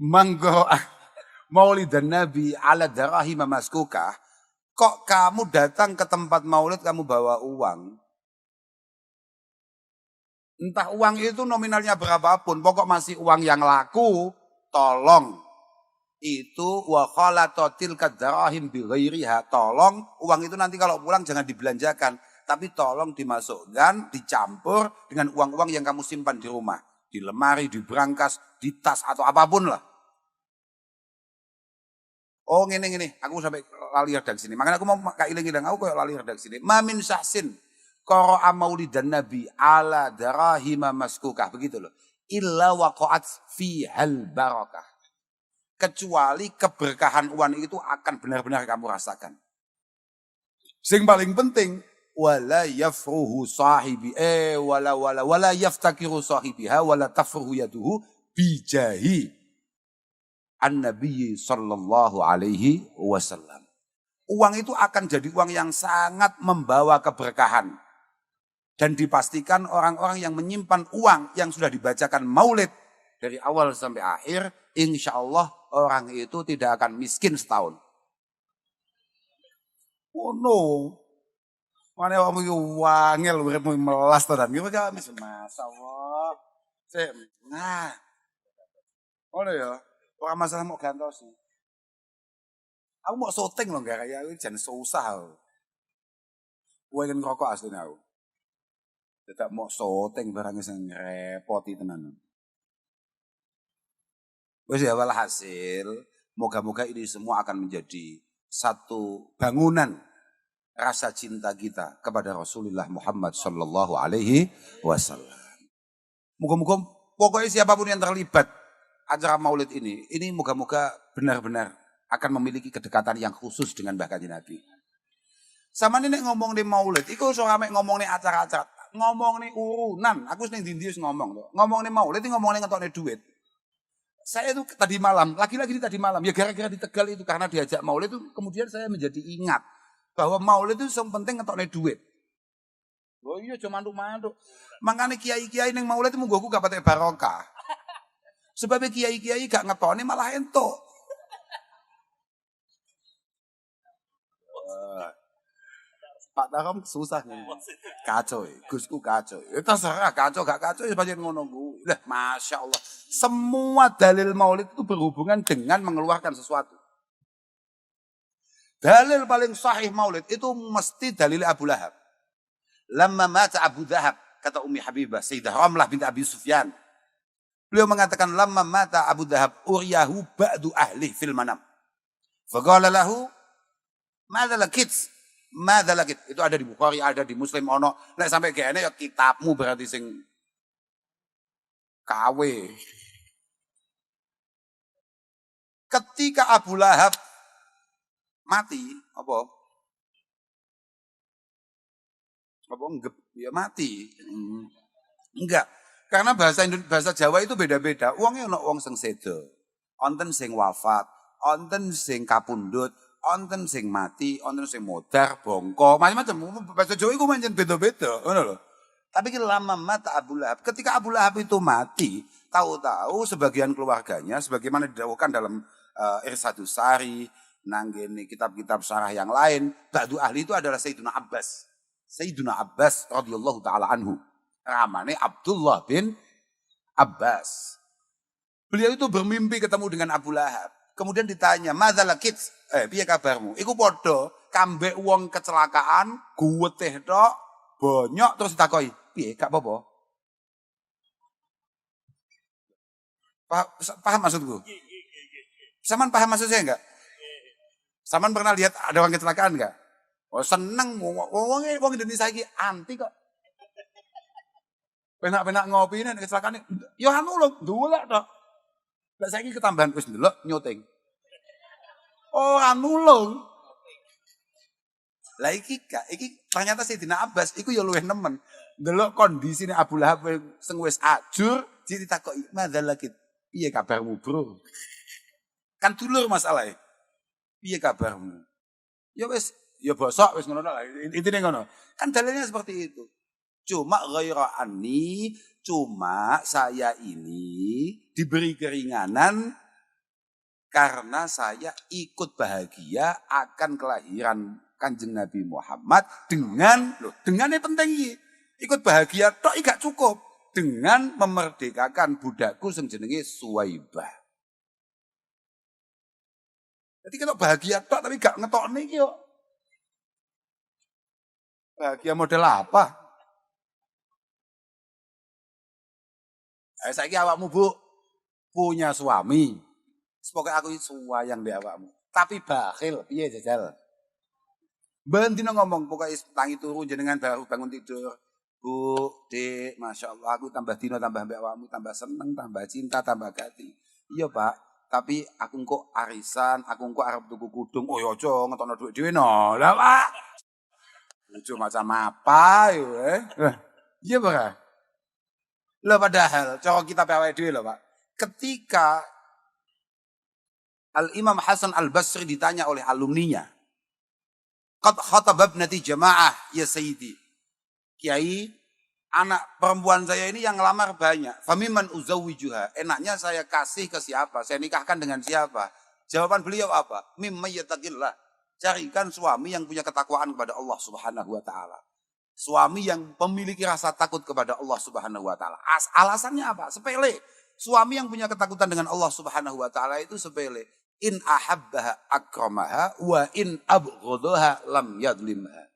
Mangkara maulidan Nabi ala darahim maskukah. Kok kamu datang ke tempat maulid kamu bawa uang? Entah uang itu nominalnya berapapun, pokok masih uang yang laku, tolong. Itu wa khalatatil kadrahim bi ghairiha. Tolong uang itu nanti kalau pulang jangan dibelanjakan, tapi tolong dimasukkan, dicampur dengan uang-uang yang kamu simpan di rumah, di lemari, di brankas, di tas atau apapun lah. Oh ngene, aku sampai lali redaksi sini. Makanya aku mau iling-iling aku koyo lali redaksi sini. Mamin syahsin qara'a maulidan nabi ala darahima maskukah, begitu loh. Illa waqa'at fihal barakah. Kecuali keberkahan uang itu akan benar-benar kamu rasakan. Sing paling penting wala yafruhu sahibi wala yaftakiru sahibiha wala tafruhu yaduhu bijahi An-Nabi sallallahu alaihi wasallam. Uang itu akan jadi uang yang sangat membawa keberkahan. Dan dipastikan orang-orang yang menyimpan uang yang sudah dibacakan maulid dari awal sampai akhir, insya Allah orang itu tidak akan miskin setahun. Oh no. Mana kamu itu wangel, uripmu melas tenan. Gimana kami masyaallah. Nah. Oh ya. Orang masalah mau gantos sih. Aku mau syuting loh gak kayak jangan susah. Gue ingin ngerokok aslinya aku. Tidak mau syuting barangnya yang repoti tenan. Wes ya walhasil, moga-moga ini semua akan menjadi satu bangunan rasa cinta kita kepada Rasulullah Muhammad sallallahu alaihi wasallam. Moga-moga pokoknya siapapun yang terlibat acara maulid ini moga-moga benar-benar akan memiliki kedekatan yang khusus dengan Mbah Kanjeng Nabi. Sama ini ngomong di maulid, iku so rame ngomong di acara-acara, ngomong di urunan. Aku sering dindius ngomong loh. Ngomong di maulid, ngomong di ngetokne duit. Saya itu tadi malam, lagi-lagi tadi malam, ya gara-gara di Tegal itu karena diajak maulid itu kemudian saya menjadi ingat bahwa maulid itu yang penting ngetokne duit. Oh iya cuma mantuk-mantuk. Makanya kiai-kiai ning maulid itu munggu gak patek barokah. Sebabnya kiai-kiai gak ngetone malah entuk. Pak Tarom susah nih. Kacau, Gusku kacau. Ya terserah kacau gak kacau ya pancen ngono ku. Lah Masya Allah. Semua dalil maulid itu berhubungan dengan mengeluarkan sesuatu. Dalil paling sahih maulid itu mesti dalil Abu Lahab. Lamma mata Abu Dhahab, kata Ummi Habibah, Sayyidah Ramlah binti Abi Sufyan. Beliau mengatakan lamma mata Abu Dhahab uriyahu ba'du ahli fil manam. Faqala lahu, madza lakit? Madza lakit? Itu ada di Bukhari, ada di Muslim ono. Nek sampai kene ya kitabmu berarti sing kawe. Ketika Abu Lahab mati, apa? Apa enggak? Ya mati. Enggak. Karena bahasa Jawa itu beda-beda. Wongnya ono wong sing sedo. Onten sing wafat, onten sing kapundhut, onten sing mati, onten sing modar, bongko, macam-macam. Bahasa Jawa itu pancen beda-beda, ngono lho. Tapi lama mata Abu Lahab. Ketika Abu Lahab itu mati, tahu-tahu sebagian keluarganya, sebagaimana didawuhkan dalam Irsadus Sari, nanggeni kitab-kitab syarah yang lain, ba'du ahli itu adalah Sayyidina Abbas. Sayyidina Abbas radhiyallahu taala anhu. Namanya Abdullah bin Abbas. Beliau itu bermimpi ketemu dengan Abu Lahab. Kemudian ditanya, "Madza lakit?" Piye kabarmu? Iku padha kambek wong kecelakaan, guweteh tok, bonyok terus ditakoki, "Piye, gak apa-apa?" Paham maksudku? Saman paham maksud saya enggak? Saman pernah lihat ada orang kecelakaan enggak? Oh seneng, wong Indonesia iki anti kok. Penak-penak ngopi nek kecelakaan, ya anu lho, ndolek tok. Lah saiki ketambahan wis ndelok nyuting. Oh anu lho. Lah iki ternyata Sayyidina Abbas iku ya luwih nemen. Ndelok kondisine Abu Lahab sing wis ajur, ditakoki, "Madzal lakit?" Piye kabarmu, Bro? Kan dulur masalahe. Piye kabarmu? Ya wis, ya bosok wis ngono lah. Intine ngono. Kan dalilnya seperti itu. Cuma ghaira anni, cuma saya ini diberi keringanan karena saya ikut bahagia akan kelahiran Kanjeng Nabi Muhammad dengan yang penting iki. Ikut bahagia tok gak cukup dengan memerdekakan budakku sing jenenge Suwaibah. Jadi kalau bahagia tok tapi gak ngetokne iki yo. Bahagia model apa? Saiki awakmu Bu punya suami. Pokoknya aku sayang di awakmu. Tapi bakhil, piye jajal? Bentino ngomong pokoknya tangi turu jenengan baru bangun tidur. Bu, Dek, Masya Allah aku tambah dino tambah mbak awakmu, tambah seneng, tambah cinta, tambah gati. Iya Pak, tapi aku kok arisan, aku kok arep tuku kudung. Oh ya aja ngetokno dhuwit dhewe no. Lah Pak. Lucu macam apa yo Iya Pak. Loh padahal, cara kita awake dhewe lho Pak. Ketika Al-Imam Hasan Al-Basri ditanya oleh alumninya, "Qad khatababnati jamaah ya Sayyidi." Kiai, anak perempuan saya ini yang ngelamar banyak. Famiman uzawwijuha. Enaknya saya kasih ke siapa? Saya nikahkan dengan siapa? Jawaban beliau apa? Mimma yattaqillah. Carikan suami yang punya ketakwaan kepada Allah Subhanahu wa taala. Suami yang memiliki rasa takut kepada Allah Subhanahu wa taala. Alasannya apa? Sepele. Suami yang punya ketakutan dengan Allah Subhanahu wa taala itu sepele. In ahabbaha akramaha wa in abghadaha lam yadlimha.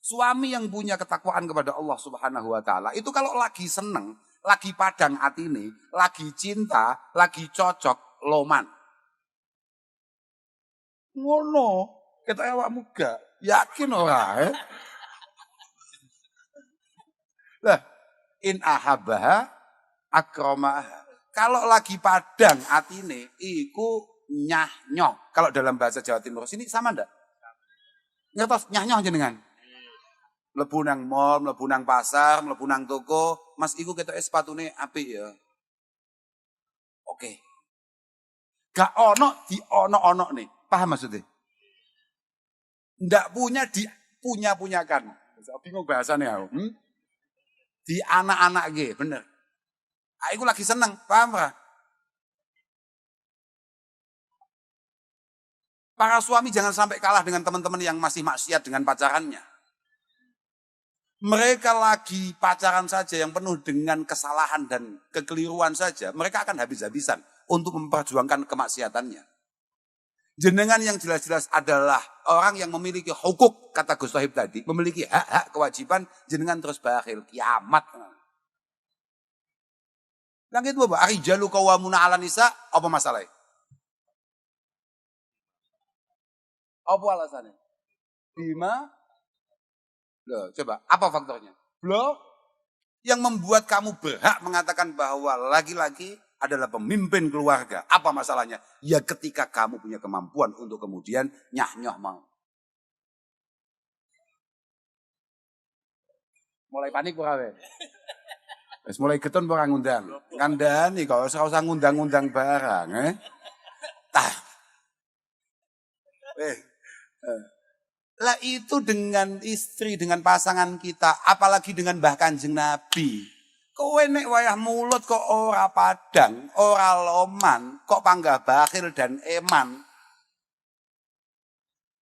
Suami yang punya ketakwaan kepada Allah Subhanahu wa taala itu kalau lagi seneng, lagi padang atine, lagi cinta, lagi cocok, loman. Ngono, ketok awakmu gak yakin ora? Lah, in ahabbaha akramaha. Kalau lagi padang atine iku nyah-nyoh. Kalau dalam bahasa Jawa Timur sini sama ndak? Ngertos nyah-nyoh jenengan? Mlebu nang mall, mlebu nang pasar, mlebu nang toko, Mas iku ketoke sepatune apik ya. Oke. Gak ono di ono-ono nih. Paham maksudnya? Ndak punya di punya-punyakan. Bingung bahasanya aku. Di anak-anak ge, bener. Aku lagi seneng, paham gak? Para suami jangan sampai kalah dengan teman-teman yang masih maksiat dengan pacarannya. Mereka lagi pacaran saja yang penuh dengan kesalahan dan kekeliruan saja, mereka akan habis-habisan untuk memperjuangkan kemaksiatannya. Jenengan yang jelas-jelas adalah orang yang memiliki hukuk, kata Gus Sohib tadi, memiliki hak-hak kewajiban, jenengan terus bakhil, kiamat. Yang itu apa? Arijalu qawwamuna 'alan nisa, apa masalahnya? Apa alasannya? Bima. Loh, coba apa faktornya? Loh, yang membuat kamu berhak mengatakan bahwa laki-laki adalah pemimpin keluarga. Apa masalahnya? Ya ketika kamu punya kemampuan untuk kemudian nyah-nyoh mau. Mulai panik pura wis mulai keton ora ngundang. Ngandani kok ora usah ngundang-undang barang, Tah. Lah itu dengan istri, dengan pasangan kita, apalagi dengan Mbah Kanjeng Nabi. Kowe nek wayah mulut kok ora padang, ora loman, kok panggah bakhil dan eman.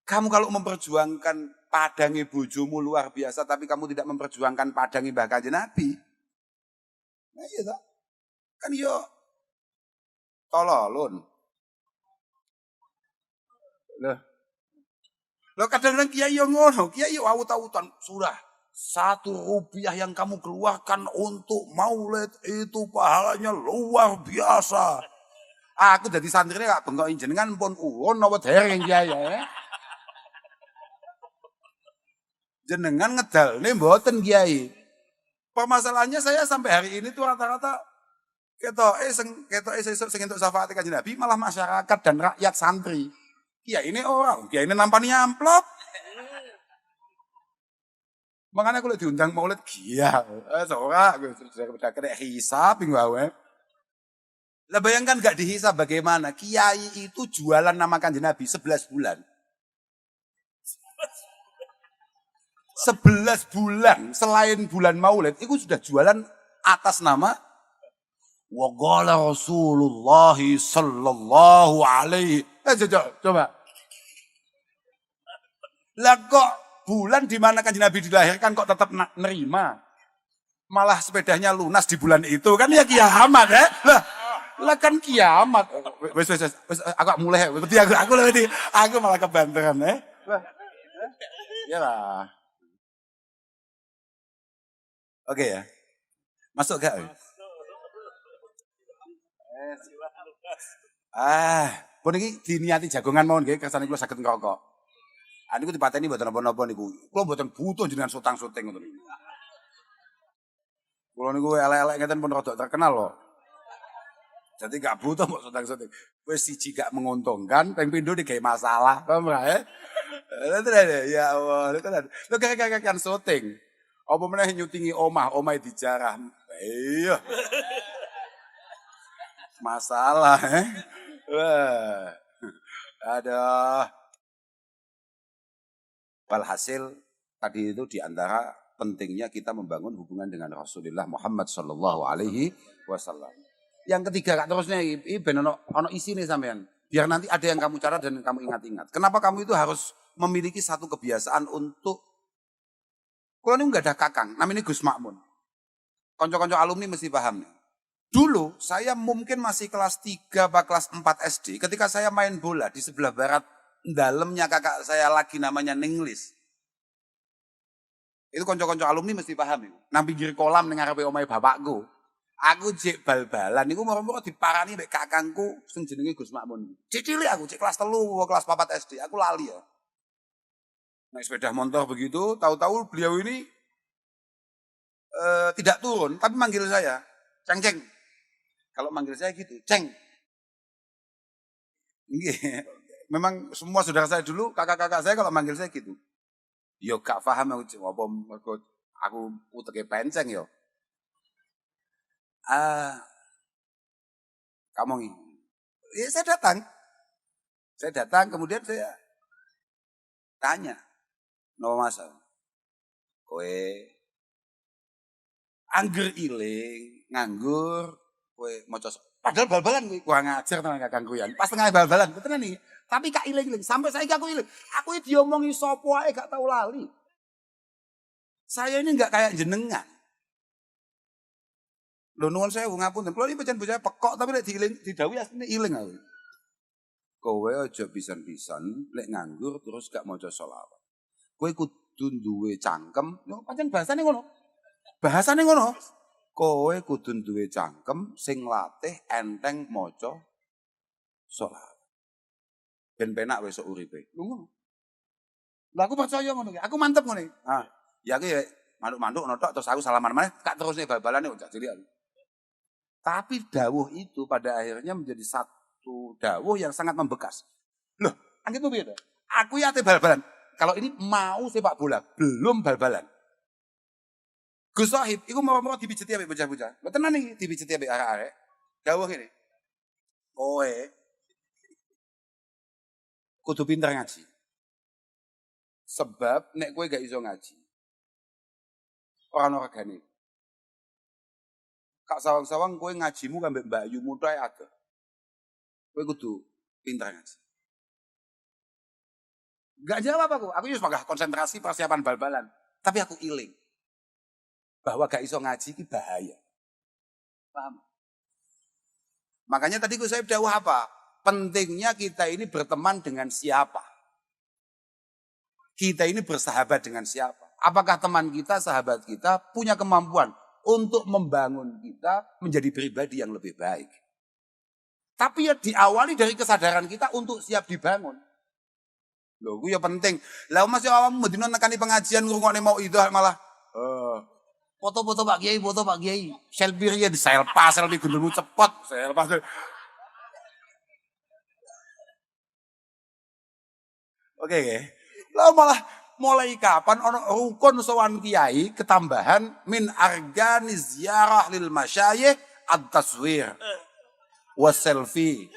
Kamu kalau memperjuangkan padangi bojomu luar biasa, tapi kamu tidak memperjuangkan padangi Mbah Kanjeng Nabi. Nah iya tak? Kan yo tololun. Loh kadang-kadang kiai yo ngono, kiai yo awut-awutan surah. 1 rupiah yang kamu keluarkan untuk maulid itu pahalanya luar biasa. Aku jadi santrine gak bengkok jenengan pun ulun napa dereng kiai ya. Jenengan ngedalne mboten kiai. Permasalahannya saya sampai hari ini tuh rata-rata ketoke sesuk sing entuk syafaat Kanjeng Nabi malah masyarakat dan rakyat santri. Kiai ini orang, kiai ini nampani amplop. Makanya aku diundang maulid gia. Seorang sudah kena hisab minggu wae. Lah bayangkan gak dihisab bagaimana? Kiai itu jualan nama Kanjeng Nabi 11 bulan. 11 bulan selain bulan Maulid itu sudah jualan atas nama wa qala Rasulullah sallallahu alaihi. Coba. Lah kok bulan di mana Kanjeng Nabi dilahirkan kok tetap nerima? Malah sepedanya lunas di bulan itu kan ya kiamat ya. Lah kan kiamat. Wes aku mulai aku malah kebanteran ya. Iyalah. Oke ya. Masuk gak? Pun iki diniati jagongan mawon nggih kersane kula saged ngrokok. Niku dipateni mboten napa-napa niku. Kula mboten butuh jenengan sutang-suting ngoten niku. Kula niku elek-elek ngeten pun rada terkenal kok. Jadi gak butuh mbok sutang-suting. Wis siji gak menguntungkan, ping pindho digawe masalah, paham ra ya Allah, lho kan syuting. Apa meneh nyutingi omah dijarah. Iya. Masalah, Wah. Ada. Walhasil tadi itu diantara pentingnya kita membangun hubungan dengan Rasulullah Muhammad Sallallahu Alaihi Wasallam. Yang ketiga kak terusnya ini ben ono isine sampean. Biar nanti ada yang kamu catat dan kamu ingat-ingat. Kenapa kamu itu harus memiliki satu kebiasaan untuk kalau ini nggak ada kakang, namanya Gus Makmun. Konco-konco alumni mesti paham nih. Dulu saya mungkin masih kelas 3 atau kelas 4 SD. Ketika saya main bola di sebelah barat, dalamnya kakak saya lagi namanya Ninglis. Itu konco-konco alumni mesti paham nih. Nang pinggir kolam ning ngarepe omahe bapakku. Aku cek bal-balan niku moro-moro diparani mbek kakangku sing jenenge Gus Makmun. Cilik aku cek kelas 3 atau kelas 4 SD. Aku lali ya. Naik sepeda motor begitu, tahu-tahu beliau ini tidak turun, tapi manggil saya, ceng. Kalau manggil saya gitu, ceng. Memang semua saudara saya dulu, kakak-kakak saya kalau manggil saya gitu. Yo gak paham aku uteke penceng yo. Kamu ini. Ya saya datang, kemudian saya tanya. No masa. Kowe angger iling, nganggur, kowe maca padahal bal-balan kowe kurang ajar tenan kakangku ya. Pas tengah bal-balan tenan nih. Tapi gak iling-iling sampai saiki aku iling. Aku iki diomongi sapa wae gak tau lali. Saya ini enggak kayak jenengan. Lho nuwun sewu ngapunten. Kulo iki pancen bocah pekok tapi lek didhawuhi asline iling aku. Kowe aja pisan-pisan lek nganggur terus gak maca selawat. Kowe kudu duwe cangkem, yo pancen bahasane ngono. Kowe kudu duwe cangkem sing latih enteng maca selawat. Ben penak wis uripe. Ngono. Lah aku percaya ngono iki. Aku mantep ngono iki. Ah, ya aku ya manuk-manuk ngono tok terus aku salaman maneh kak terusne bal-balane cak cilik. Tapi dawuh itu pada akhirnya menjadi satu dawuh yang sangat membekas. Loh, anggitmu piye to? Aku ya ate bal-balan. Kalau ini mau sepak bola, belum bal-balan. Gus Sohib, iku mau dipijeti ambek bocah-bocah. Lho tenan iki dipijeti ambek arek-arek. Dawuh ngene. Kowe kudu pinter ngaji. Sebab nek kowe gak iso ngaji, ora ono regane. Kak sawang-sawang kowe ngajimu ambek Mbak Ayu mutoe agak. Kowe kudu pinter ngaji. Gak jawab aku. Aku wis magah konsentrasi persiapan bal-balan. Tapi aku iling. Bahwa gak iso ngaji itu bahaya. Paham? Makanya tadi saya dawuh apa? Pentingnya kita ini berteman dengan siapa? Kita ini bersahabat dengan siapa? Apakah teman kita, sahabat kita punya kemampuan untuk membangun kita menjadi pribadi yang lebih baik? Tapi ya diawali dari kesadaran kita untuk siap dibangun. Loh, itu ya penting. Lah Mas ya awakmu medino nekani pengajian ngrungokne mau itu malah foto-foto Pak Kiai, foto Pak Kiai. Selfie riyen selfie gundulmu cepot, selfie. Oke. Lah malah mulai kapan ono rukun sowan kiai ketambahan min argani ziarah lil masyayikh at-taswir was selfie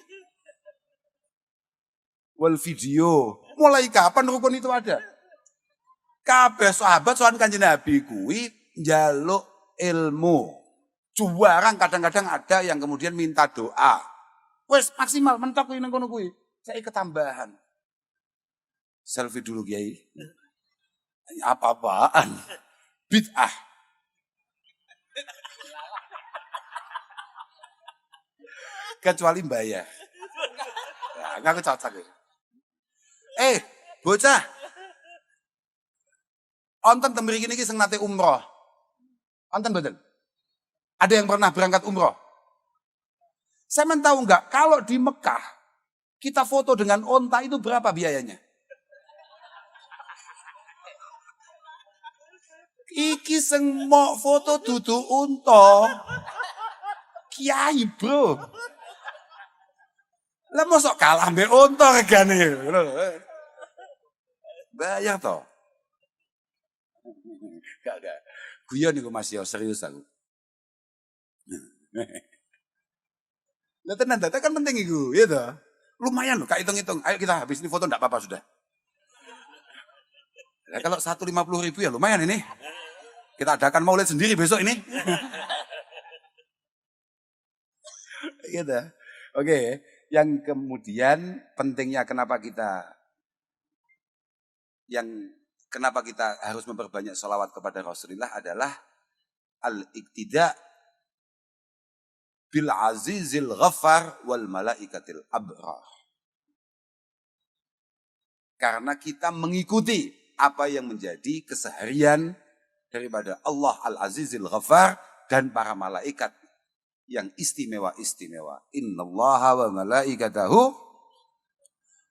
wal video. Mulai kapan rukun itu ada? Kabeh sahabat sowan Kanjeng Nabi kuwi njaluk ilmu. Juwarang kadang-kadang ada yang kemudian minta doa. Wes maksimal mentok kuwi nang kono kuwi. Saya ketambahan. Selfie dulu Kiai. Apa-apaan? Bid'ah. Kecuali bayar. Ya, enggak cocok. Bocah. Onten temriki niki sing nate umroh. Onten mboten? Ada yang pernah berangkat umroh? Saya tahu enggak, kalau di Mekah kita foto dengan onta itu berapa biayanya? Iki sing mau foto dudu unta. Kiai, Bro. Lah mosok kalah mbek unta regane. Bayar toh. Gak. Guyon niku Mas yo serius aku. Lah tenan data kan penting iku, ya toh. Lumayan loh, Kak hitung-hitung. Ayo kita habis ini foto enggak apa-apa sudah. Nah, kalau 150.000 ya lumayan ini. Kita adakan maulid sendiri besok ini. Gitu. Oke, yang kemudian pentingnya kenapa kita harus memperbanyak sholawat kepada Rasulullah adalah al-iktida bil azizil ghaffar wal malaikatil abrar. Karena kita mengikuti apa yang menjadi keseharian daripada Allah al-azizil ghaffar dan para malaikat yang istimewa-istimewa. Innallaha wa malaikatahu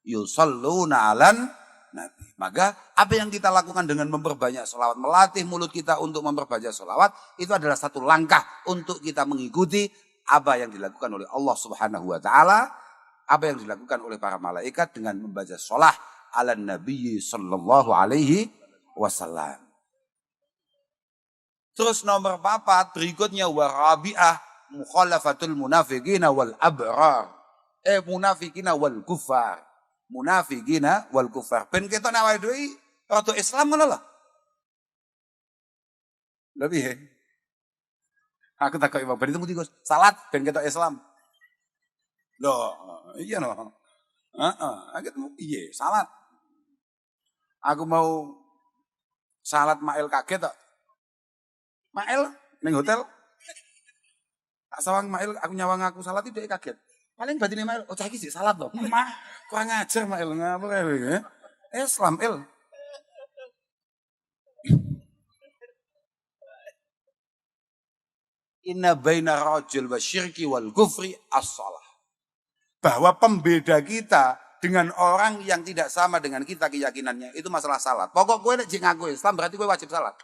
yusalluna 'alan nabi. Maka apa yang kita lakukan dengan memperbanyak sholawat, melatih mulut kita untuk memperbanyak sholawat, itu adalah satu langkah untuk kita mengikuti apa yang dilakukan oleh Allah Subhanahu wa taala, apa yang dilakukan oleh para malaikat dengan membaca sholah ala Nabi sallallahu alaihi wasallam. Terus nomor 4 berikutnya warabi'ah mukhalafatul munafiqina wal abrar. Munafiqina wal kufar. Munafiqina wal kufar. Ben ketok nek awake dhewe rada Islam ngono lho. Lebih aku takut Imam Ben itu mesti Gus. Salat ben ketok Islam. Loh, iya no. Aku iya, salat. Aku mau salat Mail kaget tok. Mail ning hotel. Tak sawang Mail aku nyawang aku salat itu kaget. Paling batine Mail, oh cah iki sik salat to. Mah, kurang ajar Mail ngapa kowe. Islam il. Inna baina rajul wa syirki wal kufri as-shalah. Bahwa pembeda kita dengan orang yang tidak sama dengan kita keyakinannya. Itu masalah salat. Pokok kowe nek jek ngaku Islam berarti kowe wajib salat.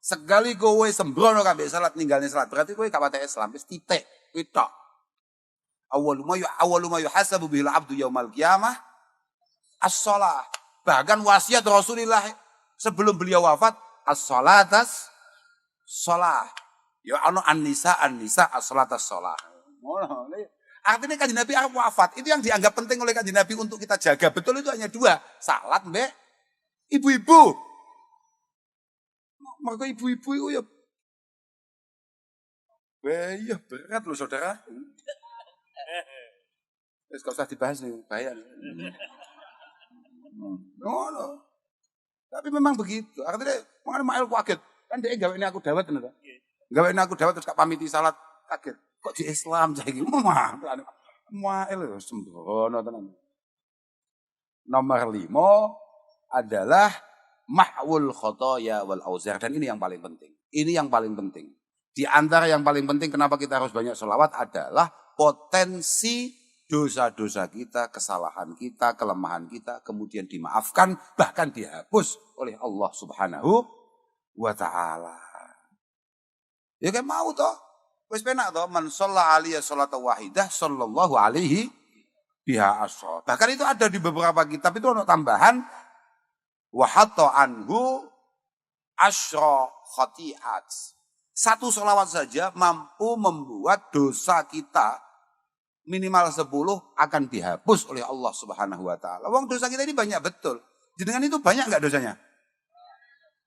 Sekali kowe sembrono kabeh salat ninggalne salat berarti kowe gak pati Islam. Wis titik. Kuwi tok. Awwalu ma yuhasabu bihil abdu yaumal qiyamah as-shalah. Bahkan wasiat Rasulullah sebelum beliau wafat as-shalatas shalah. Ya ana an-nisa as-shalatas shalah. Ngono. Artinya kanjeng Nabi arep wafat, itu yang dianggap penting oleh kanjeng Nabi untuk kita jaga. Betul itu hanya dua, salat mbek ibu-ibu. Mergo ibu-ibu itu ya berat loh saudara. Wis gak usah dibahas nih, bahaya. No. Tapi memang begitu. Artinya mengenai Mael kaget. Kan dia gawe ini aku dawet bener. Gawe ini aku dawet terus gak pamiti salat kaget. Kok di Islam saiki? Mael sembrono tenan. Nomor 5 adalah mahwul khotoya wal auzar, dan ini yang paling penting. Ini yang paling penting. Di antara yang paling penting kenapa kita harus banyak sholawat adalah potensi dosa-dosa kita, kesalahan kita, kelemahan kita kemudian dimaafkan, bahkan dihapus oleh Allah Subhanahu wa taala. Ya kan mau toh? Wis penak toh, man shalla alaihi sholatan wahidah sallallahu alaihi biha asyra. Bahkan itu ada di beberapa kitab itu ada tambahan wa hatta anhu asyra khati'at. Satu sholawat saja mampu membuat dosa kita minimal 10 akan dihapus oleh Allah Subhanahu wa taala. Wong dosa kita ini banyak betul. Jenengan itu banyak enggak dosanya?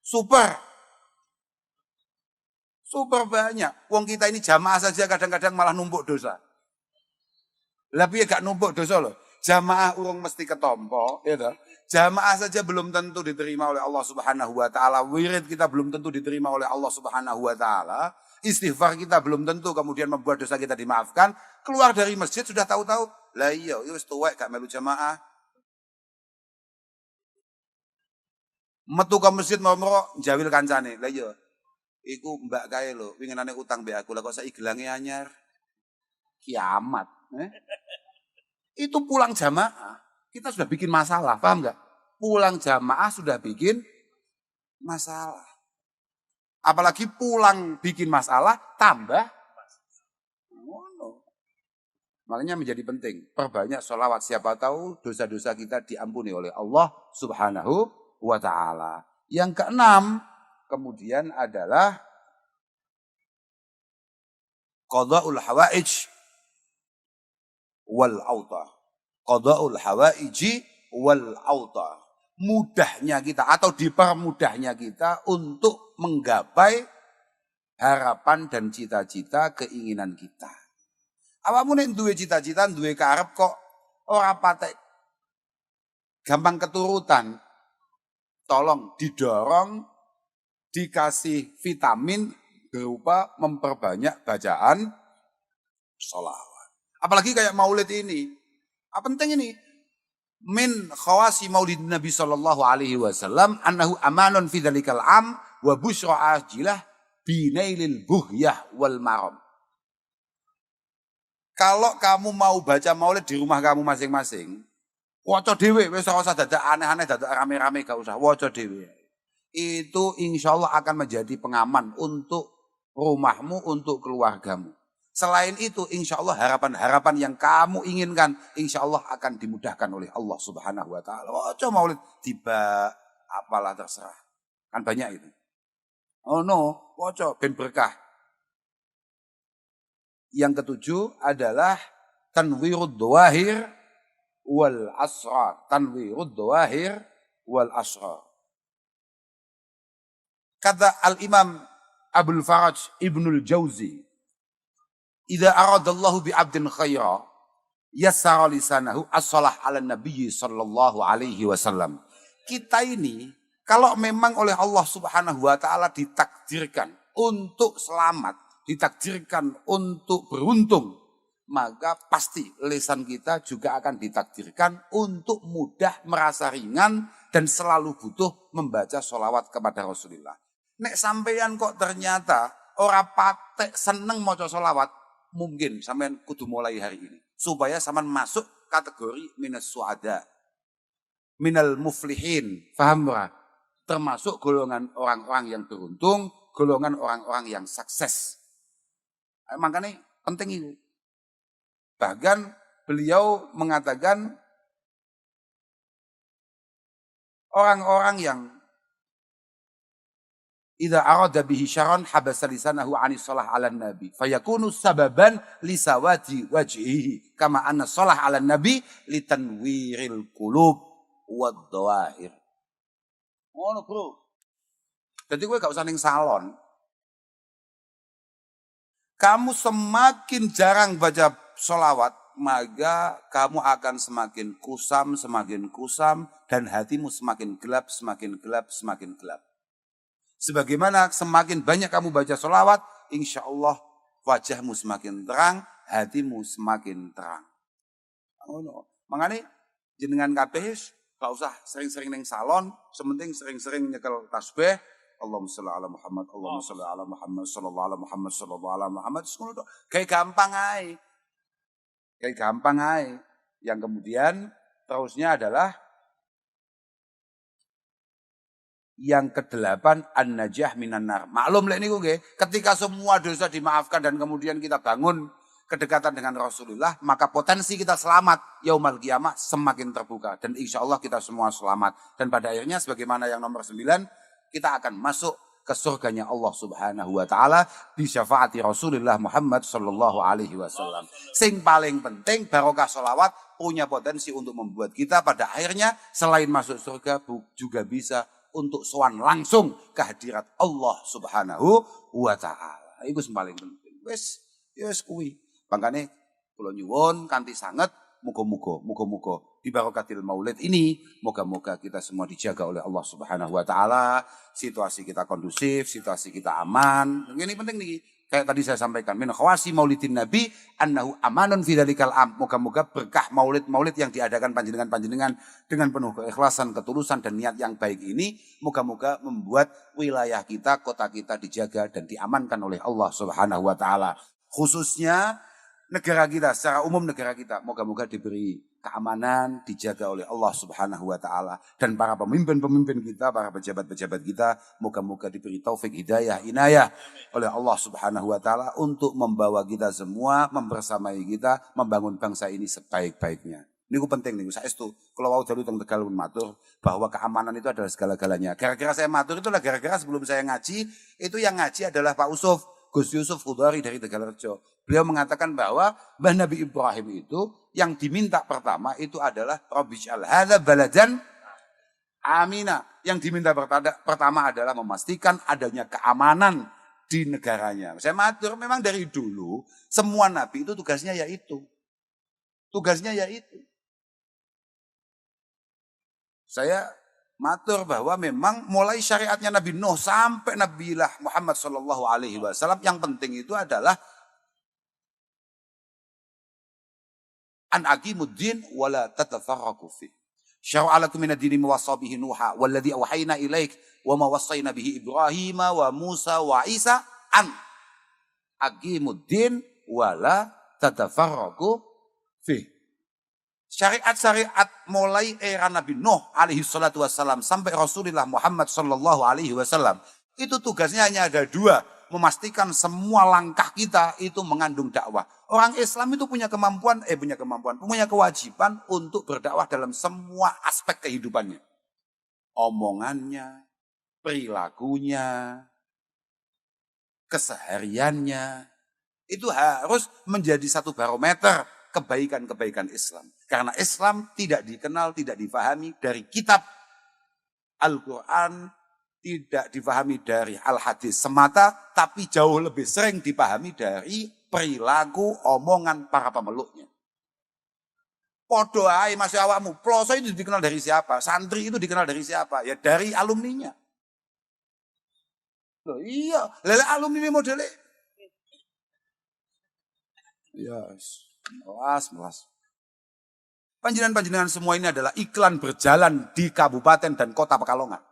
Super banyak. Wong kita ini jamaah saja kadang-kadang malah numpuk dosa. Lah piye gak numpuk dosa loh. Jamaah urung mesti ketompo, ya toh. Jamaah saja belum tentu diterima oleh Allah Subhanahu wa taala. Wirid kita belum tentu diterima oleh Allah Subhanahu wa taala. Istighfar kita belum tentu kemudian membuat dosa kita dimaafkan. Keluar dari masjid sudah tahu-tahu, lah iya wis tuwek gak melu jamaah. Metu ke masjid mau njawil kancane. Lah iya. Iku mbak kae lho, winginane utang mbek aku, lah kok saiki gelange anyar. Kiamat, Itu pulang jamaah, kita sudah bikin masalah, paham enggak? Pulang jamaah sudah bikin masalah. Apalagi pulang bikin masalah tambah makanya menjadi penting, perbanyak sholawat, siapa tahu dosa-dosa kita diampuni oleh Allah Subhanahu wa taala. Yang keenam, kemudian adalah qada'ul hawaij wal auta. Qada'ul hawaiji wal auta. Mudahnya kita atau dipermudahnya kita untuk menggapai harapan dan cita-cita keinginan kita. Awakmu nek duwe cita-cita, duwe karep kok ora patek gampang keturutan. Tolong didorong, dikasih vitamin berupa memperbanyak bacaan sholawat. Apalagi kayak maulid ini. Apa penting ini? Min khawasi maulid Nabi sallallahu alaihi wasallam annahu amanun fi dzalikal am wa busyra ajilah binailil buhyah wal maram. Kalau kamu mau baca maulid di rumah kamu masing-masing, waca dhewe, wis ora usah dadak aneh-aneh, dadak rame-rame, gak usah, waca dhewe. Itu insya Allah akan menjadi pengaman untuk rumahmu, untuk keluargamu. Selain itu insya Allah harapan-harapan yang kamu inginkan insya Allah akan dimudahkan oleh Allah Subhanahu wa taala. Waca maulid tiba apalah terserah. Kan banyak itu. Oh no, waca ben berkah. Yang ketujuh adalah tanwirud dhawahir wal asrar. Tanwirud dhawahir wal asrar. Kata Al-Imam Abul Faraj Ibnul Jauzi, "Idza aradallahu bi 'abdin khaira, yassara lisanahu as-shalah 'ala Nabi sallallahu alaihi wasallam." Kita ini kalau memang oleh Allah Subhanahu wa taala ditakdirkan untuk selamat, ditakdirkan untuk beruntung, maka pasti lisan kita juga akan ditakdirkan untuk mudah, merasa ringan, dan selalu butuh membaca sholawat kepada Rasulullah. Nek sampeyan kok ternyata ora patek seneng maca sholawat, mungkin sampeyan kudu mulai hari ini. Supaya sampeyan masuk kategori minas suada, minal muflihin. Paham ora? Termasuk golongan orang-orang yang beruntung, golongan orang-orang yang sukses. Makanya penting itu. Bahkan beliau mengatakan orang-orang yang idza arada bihi syarran habasa lisanahu 'anis shalah 'alan nabi fayakunu sababan li sawati wajhihi kama anna shalah 'alan nabi litanwiril qulub wad dhawahir. Ngono, Bro. Jadi gue gak usah ning salon. Kamu semakin jarang baca sholawat, maka kamu akan semakin kusam, dan hatimu semakin gelap, semakin gelap, semakin gelap. Sebagaimana semakin banyak kamu baca sholawat, insya Allah wajahmu semakin terang, hatimu semakin terang. Makanya jenengan kabeh gak usah sering-sering neng salon, sementing sering-sering nyekel tasbih. Allahumma sholli ala Muhammad, Allahumma sholli ala Muhammad, sallallahu ala Muhammad, sallallahu ala Muhammad. Kayak gampang aja. Kayak gampang aja. Yang kemudian terusnya adalah yang ke-8 an-najah minan nar. Maklum lek niku nggih, ketika semua dosa dimaafkan dan kemudian kita bangun kedekatan dengan Rasulullah, maka potensi kita selamat yaumul qiyamah semakin terbuka dan insya Allah kita semua selamat. Dan pada akhirnya sebagaimana yang nomor 9, kita akan masuk ke surganya Allah Subhanahu wa taala bi syafaati Rasulullah Muhammad sallallahu alaihi wasallam. Sing paling penting barokah sholawat punya potensi untuk membuat kita pada akhirnya selain masuk surga juga bisa untuk sowan langsung ke hadirat Allah Subhanahu wa taala. Iku sing paling penting. Wis kuwi. Mangkane kula nyuwun kanthi sanget muga-muga di barokatil maulid ini moga-moga kita semua dijaga oleh Allah Subhanahu wa taala, situasi kita kondusif, situasi kita aman. Ini penting nih. Kayak tadi saya sampaikan, min khawasi maulidin nabi annahu amanun fi dzalikal am. Moga-moga berkah maulid-maulid yang diadakan panjenengan-panjenengan dengan penuh keikhlasan, ketulusan dan niat yang baik ini, moga-moga membuat wilayah kita, kota kita dijaga dan diamankan oleh Allah Subhanahu wa taala. Khususnya negara kita, secara umum negara kita, moga-moga diberi keamanan, dijaga oleh Allah Subhanahu wa taala. Dan para pemimpin-pemimpin kita, para pejabat-pejabat kita, moga-moga diberi taufik hidayah, inayah oleh Allah Subhanahu wa taala untuk membawa kita semua, membersamai kita, membangun bangsa ini sebaik-baiknya. Ini penting nih, saestu kalau wau dalu teng Tegal matur bahwa keamanan itu adalah segala-galanya. Gara-gara saya matur itulah gara-gara sebelum saya ngaji, itu yang ngaji adalah Pak Gus Yusuf Khudari dari Tegalrejo. Beliau mengatakan bahwa Mbah Nabi Ibrahim itu yang diminta pertama itu adalah Rabbij'al hadza baladan amina. Yang diminta pertama adalah memastikan adanya keamanan di negaranya. Saya matur memang dari dulu semua nabi itu tugasnya yaitu. Tugasnya yaitu. Saya matur bahwa memang mulai syariatnya Nabi Nuh sampai Nabiullah Muhammad sallallahu alaihi wasallam yang penting itu adalah an aqimuddin wala tatafarraqu fi. Syara'a lakum minad dini ma wassa bihi Nuha walladzi awhayna ilaik wa ma wassayna bihi Ibrahim wa Musa wa Isa an aqimuddin wala tatafarraqu fi. Syariat-syariat mulai era Nabi Nuh alaihi salatu wassalam sampai Rasulullah Muhammad sallallahu alaihi wasallam itu tugasnya hanya ada 2. Memastikan semua langkah kita itu mengandung dakwah. Orang Islam itu punya kewajiban untuk berdakwah dalam semua aspek kehidupannya. Omongannya, perilakunya, kesehariannya. Itu harus menjadi satu barometer kebaikan-kebaikan Islam. Karena Islam tidak dikenal, tidak difahami dari kitab Al-Quran, tidak difahami dari al-hadis semata, tapi jauh lebih sering dipahami dari perilaku, omongan para pemeluknya. Podo ae masih awakmu, ploso itu dikenal dari siapa? Santri itu dikenal dari siapa? Ya dari alumninya. Loh iya, lele alumni modele. Yes, melas. Panjenengan-panjenengan semua ini adalah iklan berjalan di kabupaten dan kota Pekalongan.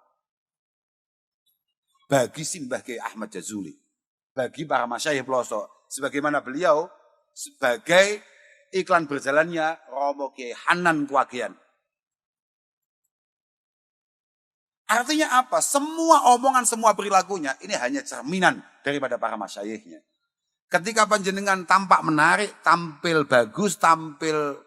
Bagi Simbah Kiai Ahmad Jazuli, bagi para masyayikh pelosok, sebagaimana beliau sebagai iklan berjalannya Romo Kiai Hanan Kuagian. Artinya apa? Semua omongan, semua perilakunya ini hanya cerminan daripada para masyayikhnya. Ketika panjenengan tampak menarik, tampil bagus, tampil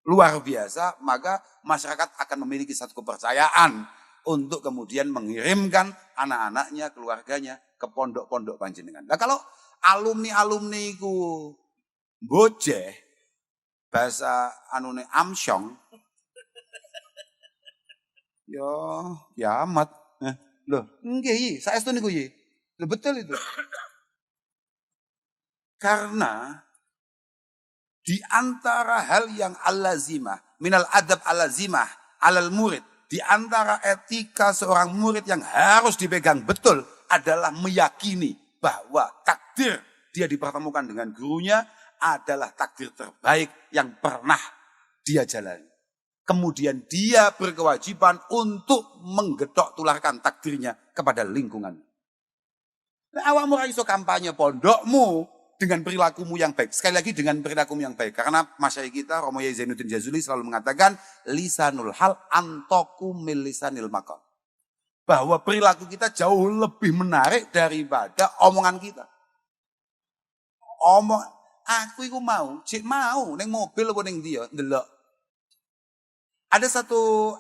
luar biasa, maka masyarakat akan memiliki satu kepercayaan untuk kemudian mengirimkan anak-anaknya, keluarganya ke pondok-pondok panjenengan. Nah kalau alumni-alumni ku bojeh, bahasa anune amsyong, yo kiamat. Loh, nggih yi, saestu niku yi. Loh betul itu. Karena di antara hal yang al-lazimah, minal adab al-lazimah, alal murid, di antara etika seorang murid yang harus dipegang betul adalah meyakini bahwa takdir dia dipertemukan dengan gurunya adalah takdir terbaik yang pernah dia jalani. Kemudian dia berkewajiban untuk menggetok tularkan takdirnya kepada lingkungan. Nah, awakmu ra iso kampanye pondokmu dengan perilakumu yang baik. Sekali lagi dengan perilakumu yang baik. Karena masyayikh kita, Romo Yai Zainuddin Jazuli selalu mengatakan, lisanul hal antoku mil lisanil maqal. Bahwa perilaku kita jauh lebih menarik daripada omongan kita. Aku itu mau, cik mau, neng mobil apa neng dia, ndelok. Ada satu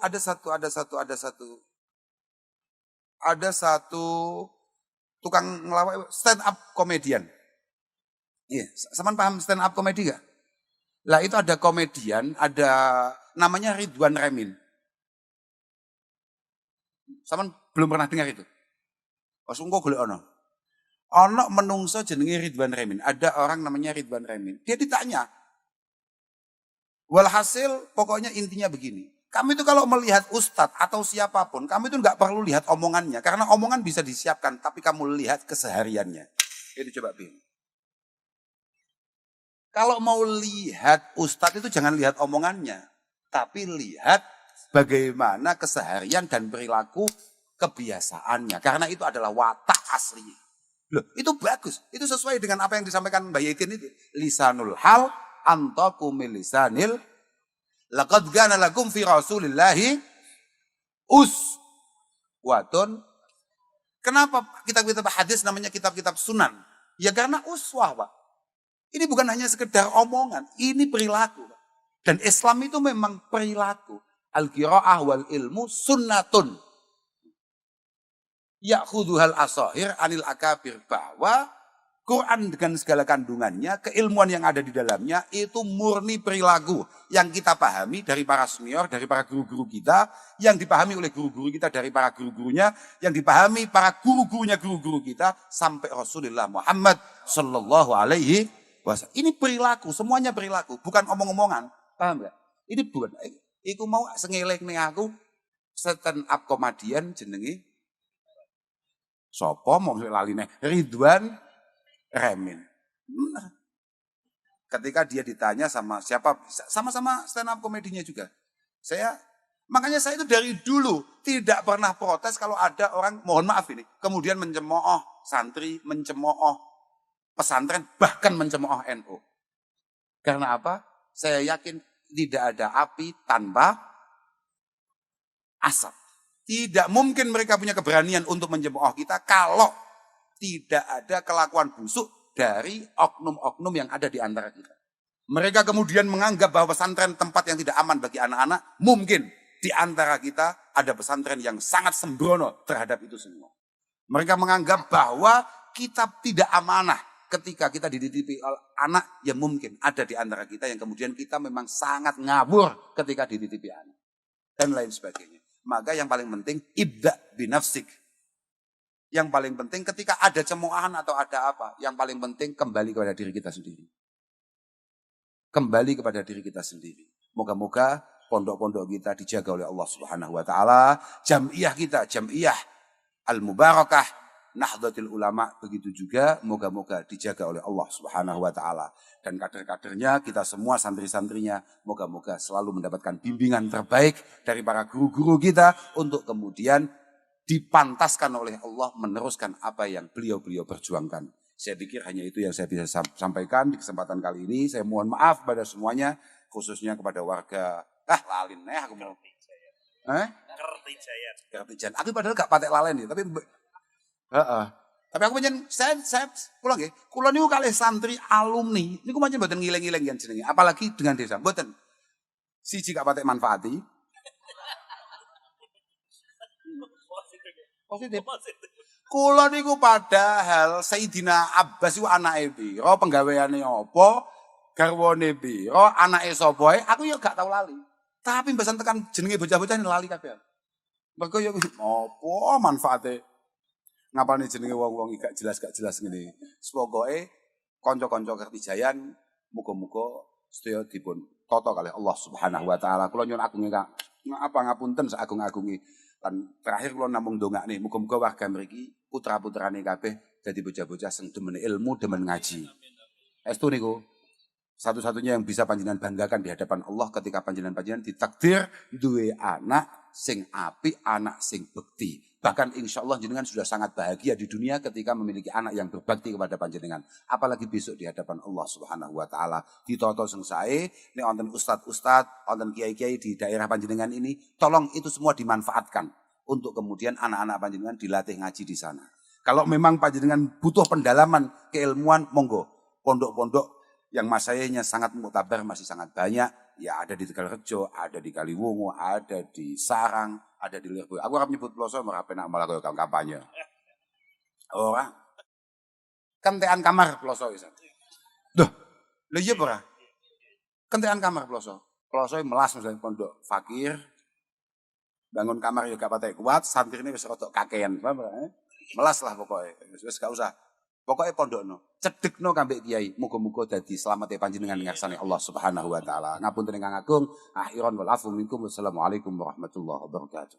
tukang ngelawak stand up komedian. Iya, saman paham stand up komedi gak? Lah itu ada komedian, ada namanya Ridwan Remin. Saman belum pernah dengar itu? Oh, sungguh golek ono. Ono menungso jenenge Ridwan Remin. Ada orang namanya Ridwan Remin. Dia ditanya. Walhasil pokoknya intinya begini. Kami itu kalau melihat ustadz atau siapapun, kami itu nggak perlu lihat omongannya. Karena omongan bisa disiapkan, tapi kamu lihat kesehariannya. Itu coba bingung. Kalau mau lihat ustadz itu jangan lihat omongannya. Tapi lihat bagaimana keseharian dan perilaku kebiasaannya. Karena itu adalah watak aslinya. Loh, itu bagus. Itu sesuai dengan apa yang disampaikan Mbak Yaitin itu. Lisanul hal antaku milisanil. Laqad kana lakum fi rasulillahi uswatun. Kenapa kitab-kitab hadis namanya kitab-kitab sunan? Ya karena uswah, Pak. Ini bukan hanya sekedar omongan, ini perilaku. Pak. Dan Islam itu memang perilaku. Al-qiraah wal ilmu sunnatun. Ya'khudhuhal asahir anil akabir. Bahwa Quran dengan segala kandungannya, keilmuan yang ada di dalamnya itu murni perilaku yang kita pahami dari para senior, dari para guru-guru kita, yang dipahami oleh guru-guru kita dari para guru-gurunya, yang dipahami para guru-gurunya guru-guru kita sampai Rasulullah Muhammad sallallahu alaihi wasallam. Ini perilaku, semuanya perilaku, bukan omong-omongan. Paham enggak? Ini bukan. Iku mau sengelek ning aku stand up komedian jenenge sapa mau laline Ridwan Remin. Ketika dia ditanya sama siapa, sama-sama stand up komedinya juga. Makanya saya itu dari dulu tidak pernah protes kalau ada orang, mohon maaf ini, kemudian mencemooh santri, mencemooh pesantren, bahkan mencemooh NU. Karena apa? Saya yakin tidak ada api tanpa asap. Tidak mungkin mereka punya keberanian untuk mencemooh kita kalau tidak ada kelakuan busuk dari oknum-oknum yang ada di antara kita. Mereka kemudian menganggap bahwa pesantren tempat yang tidak aman bagi anak-anak. Mungkin di antara kita ada pesantren yang sangat sembrono terhadap itu semua. Mereka menganggap bahwa kita tidak amanah ketika kita dititipi anak. Ya mungkin ada di antara kita yang kemudian kita memang sangat ngawur ketika dititipi anak. Dan lain sebagainya. Maka yang paling penting, ibda binafsik. Yang paling penting ketika ada cemoohan atau ada apa, yang paling penting kembali kepada diri kita sendiri. Kembali kepada diri kita sendiri. Moga-moga pondok-pondok kita dijaga oleh Allah Subhanahu wa taala, jamiah kita, jamiah al-mubarakah, Nahdlatul Ulama begitu juga moga-moga dijaga oleh Allah Subhanahu wa taala. Dan kader-kadernya, kita semua santri-santrinya, moga-moga selalu mendapatkan bimbingan terbaik dari para guru-guru kita untuk kemudian dipantaskan oleh Allah meneruskan apa yang beliau-beliau perjuangkan. Saya pikir hanya itu yang saya bisa sampaikan di kesempatan kali ini. Saya mohon maaf pada semuanya, khususnya kepada warga. Lalin aku mau. Kertijan. Aku padahal gak patek lalen ya, tapi tapi aku pancen saya pulang nggih. Kula niku kalih santri alumni niku pancen mboten ngiling-ngiling yen jenenge, apalagi dengan desa. Mboten. Siji gak patek manfaati. Positif. Kula niku padahal Sayyidina Abbas iku anake pira, penggaweane apa, garwane pira, anake sapa aku ya gak tau lali. Tapi mbasan tekan jenenge bocah-bocah lali kabeh. Mergo ya apa manfaate ngapalne jenenge wong-wong gak jelas ngene. Pokoke kanca-kanca Kertijayan muga-muga sedaya dipun tata kalih Allah Subhanahu wa taala. Kula nyuwun agunge Kak. Ngapunten sagung-agunge. Lan terakhir kula namung ndongakne muga-muga warga mriki putra-putrane kabeh dadi bocah-bocah sing demen ilmu, demen ngaji. Estu niku satu-satunya yang bisa panjenengan banggakan di hadapan Allah ketika panjenengan ditakdir duwe anak sing apik, anak sing bekti. Bahkan insya Allah jenengan sudah sangat bahagia di dunia ketika memiliki anak yang berbakti kepada panjenengan. Apalagi besok di hadapan Allah Subhanahu wa taala. Ditoto sing sae, nek wonten ustad-ustad, wonten kiai-kiai di daerah panjenengan ini, tolong itu semua dimanfaatkan untuk kemudian anak-anak panjenengan dilatih ngaji di sana. Kalau memang panjenengan butuh pendalaman keilmuan, monggo. Pondok-pondok yang masayanya sangat muktabar masih sangat banyak. Ya ada di Tegalrejo, ada di Kaliwungu, ada di Sarang, ada di Lirboyo. Aku harap nyebut ploso malah penak malah kaya kampanye. Ora. Kentekan kamar ploso isan. Duh, lha iya ora? Kentekan kamar ploso. Ploso melas misalnya pondok fakir. Bangun kamar ya gak patek kuat, santrine wis rada kakean, paham ora? Melas lah pokoknya. Wis gak usah. Pokoknya pondokno, cedekno kambek kiai, muga-muga dadi slamete panjenengan ngarsane Allah Subhanahu wa taala. Ngapunten ingkang agung, akhiran wal afu minkum. Wassalamualaikum warahmatullahi wabarakatuh.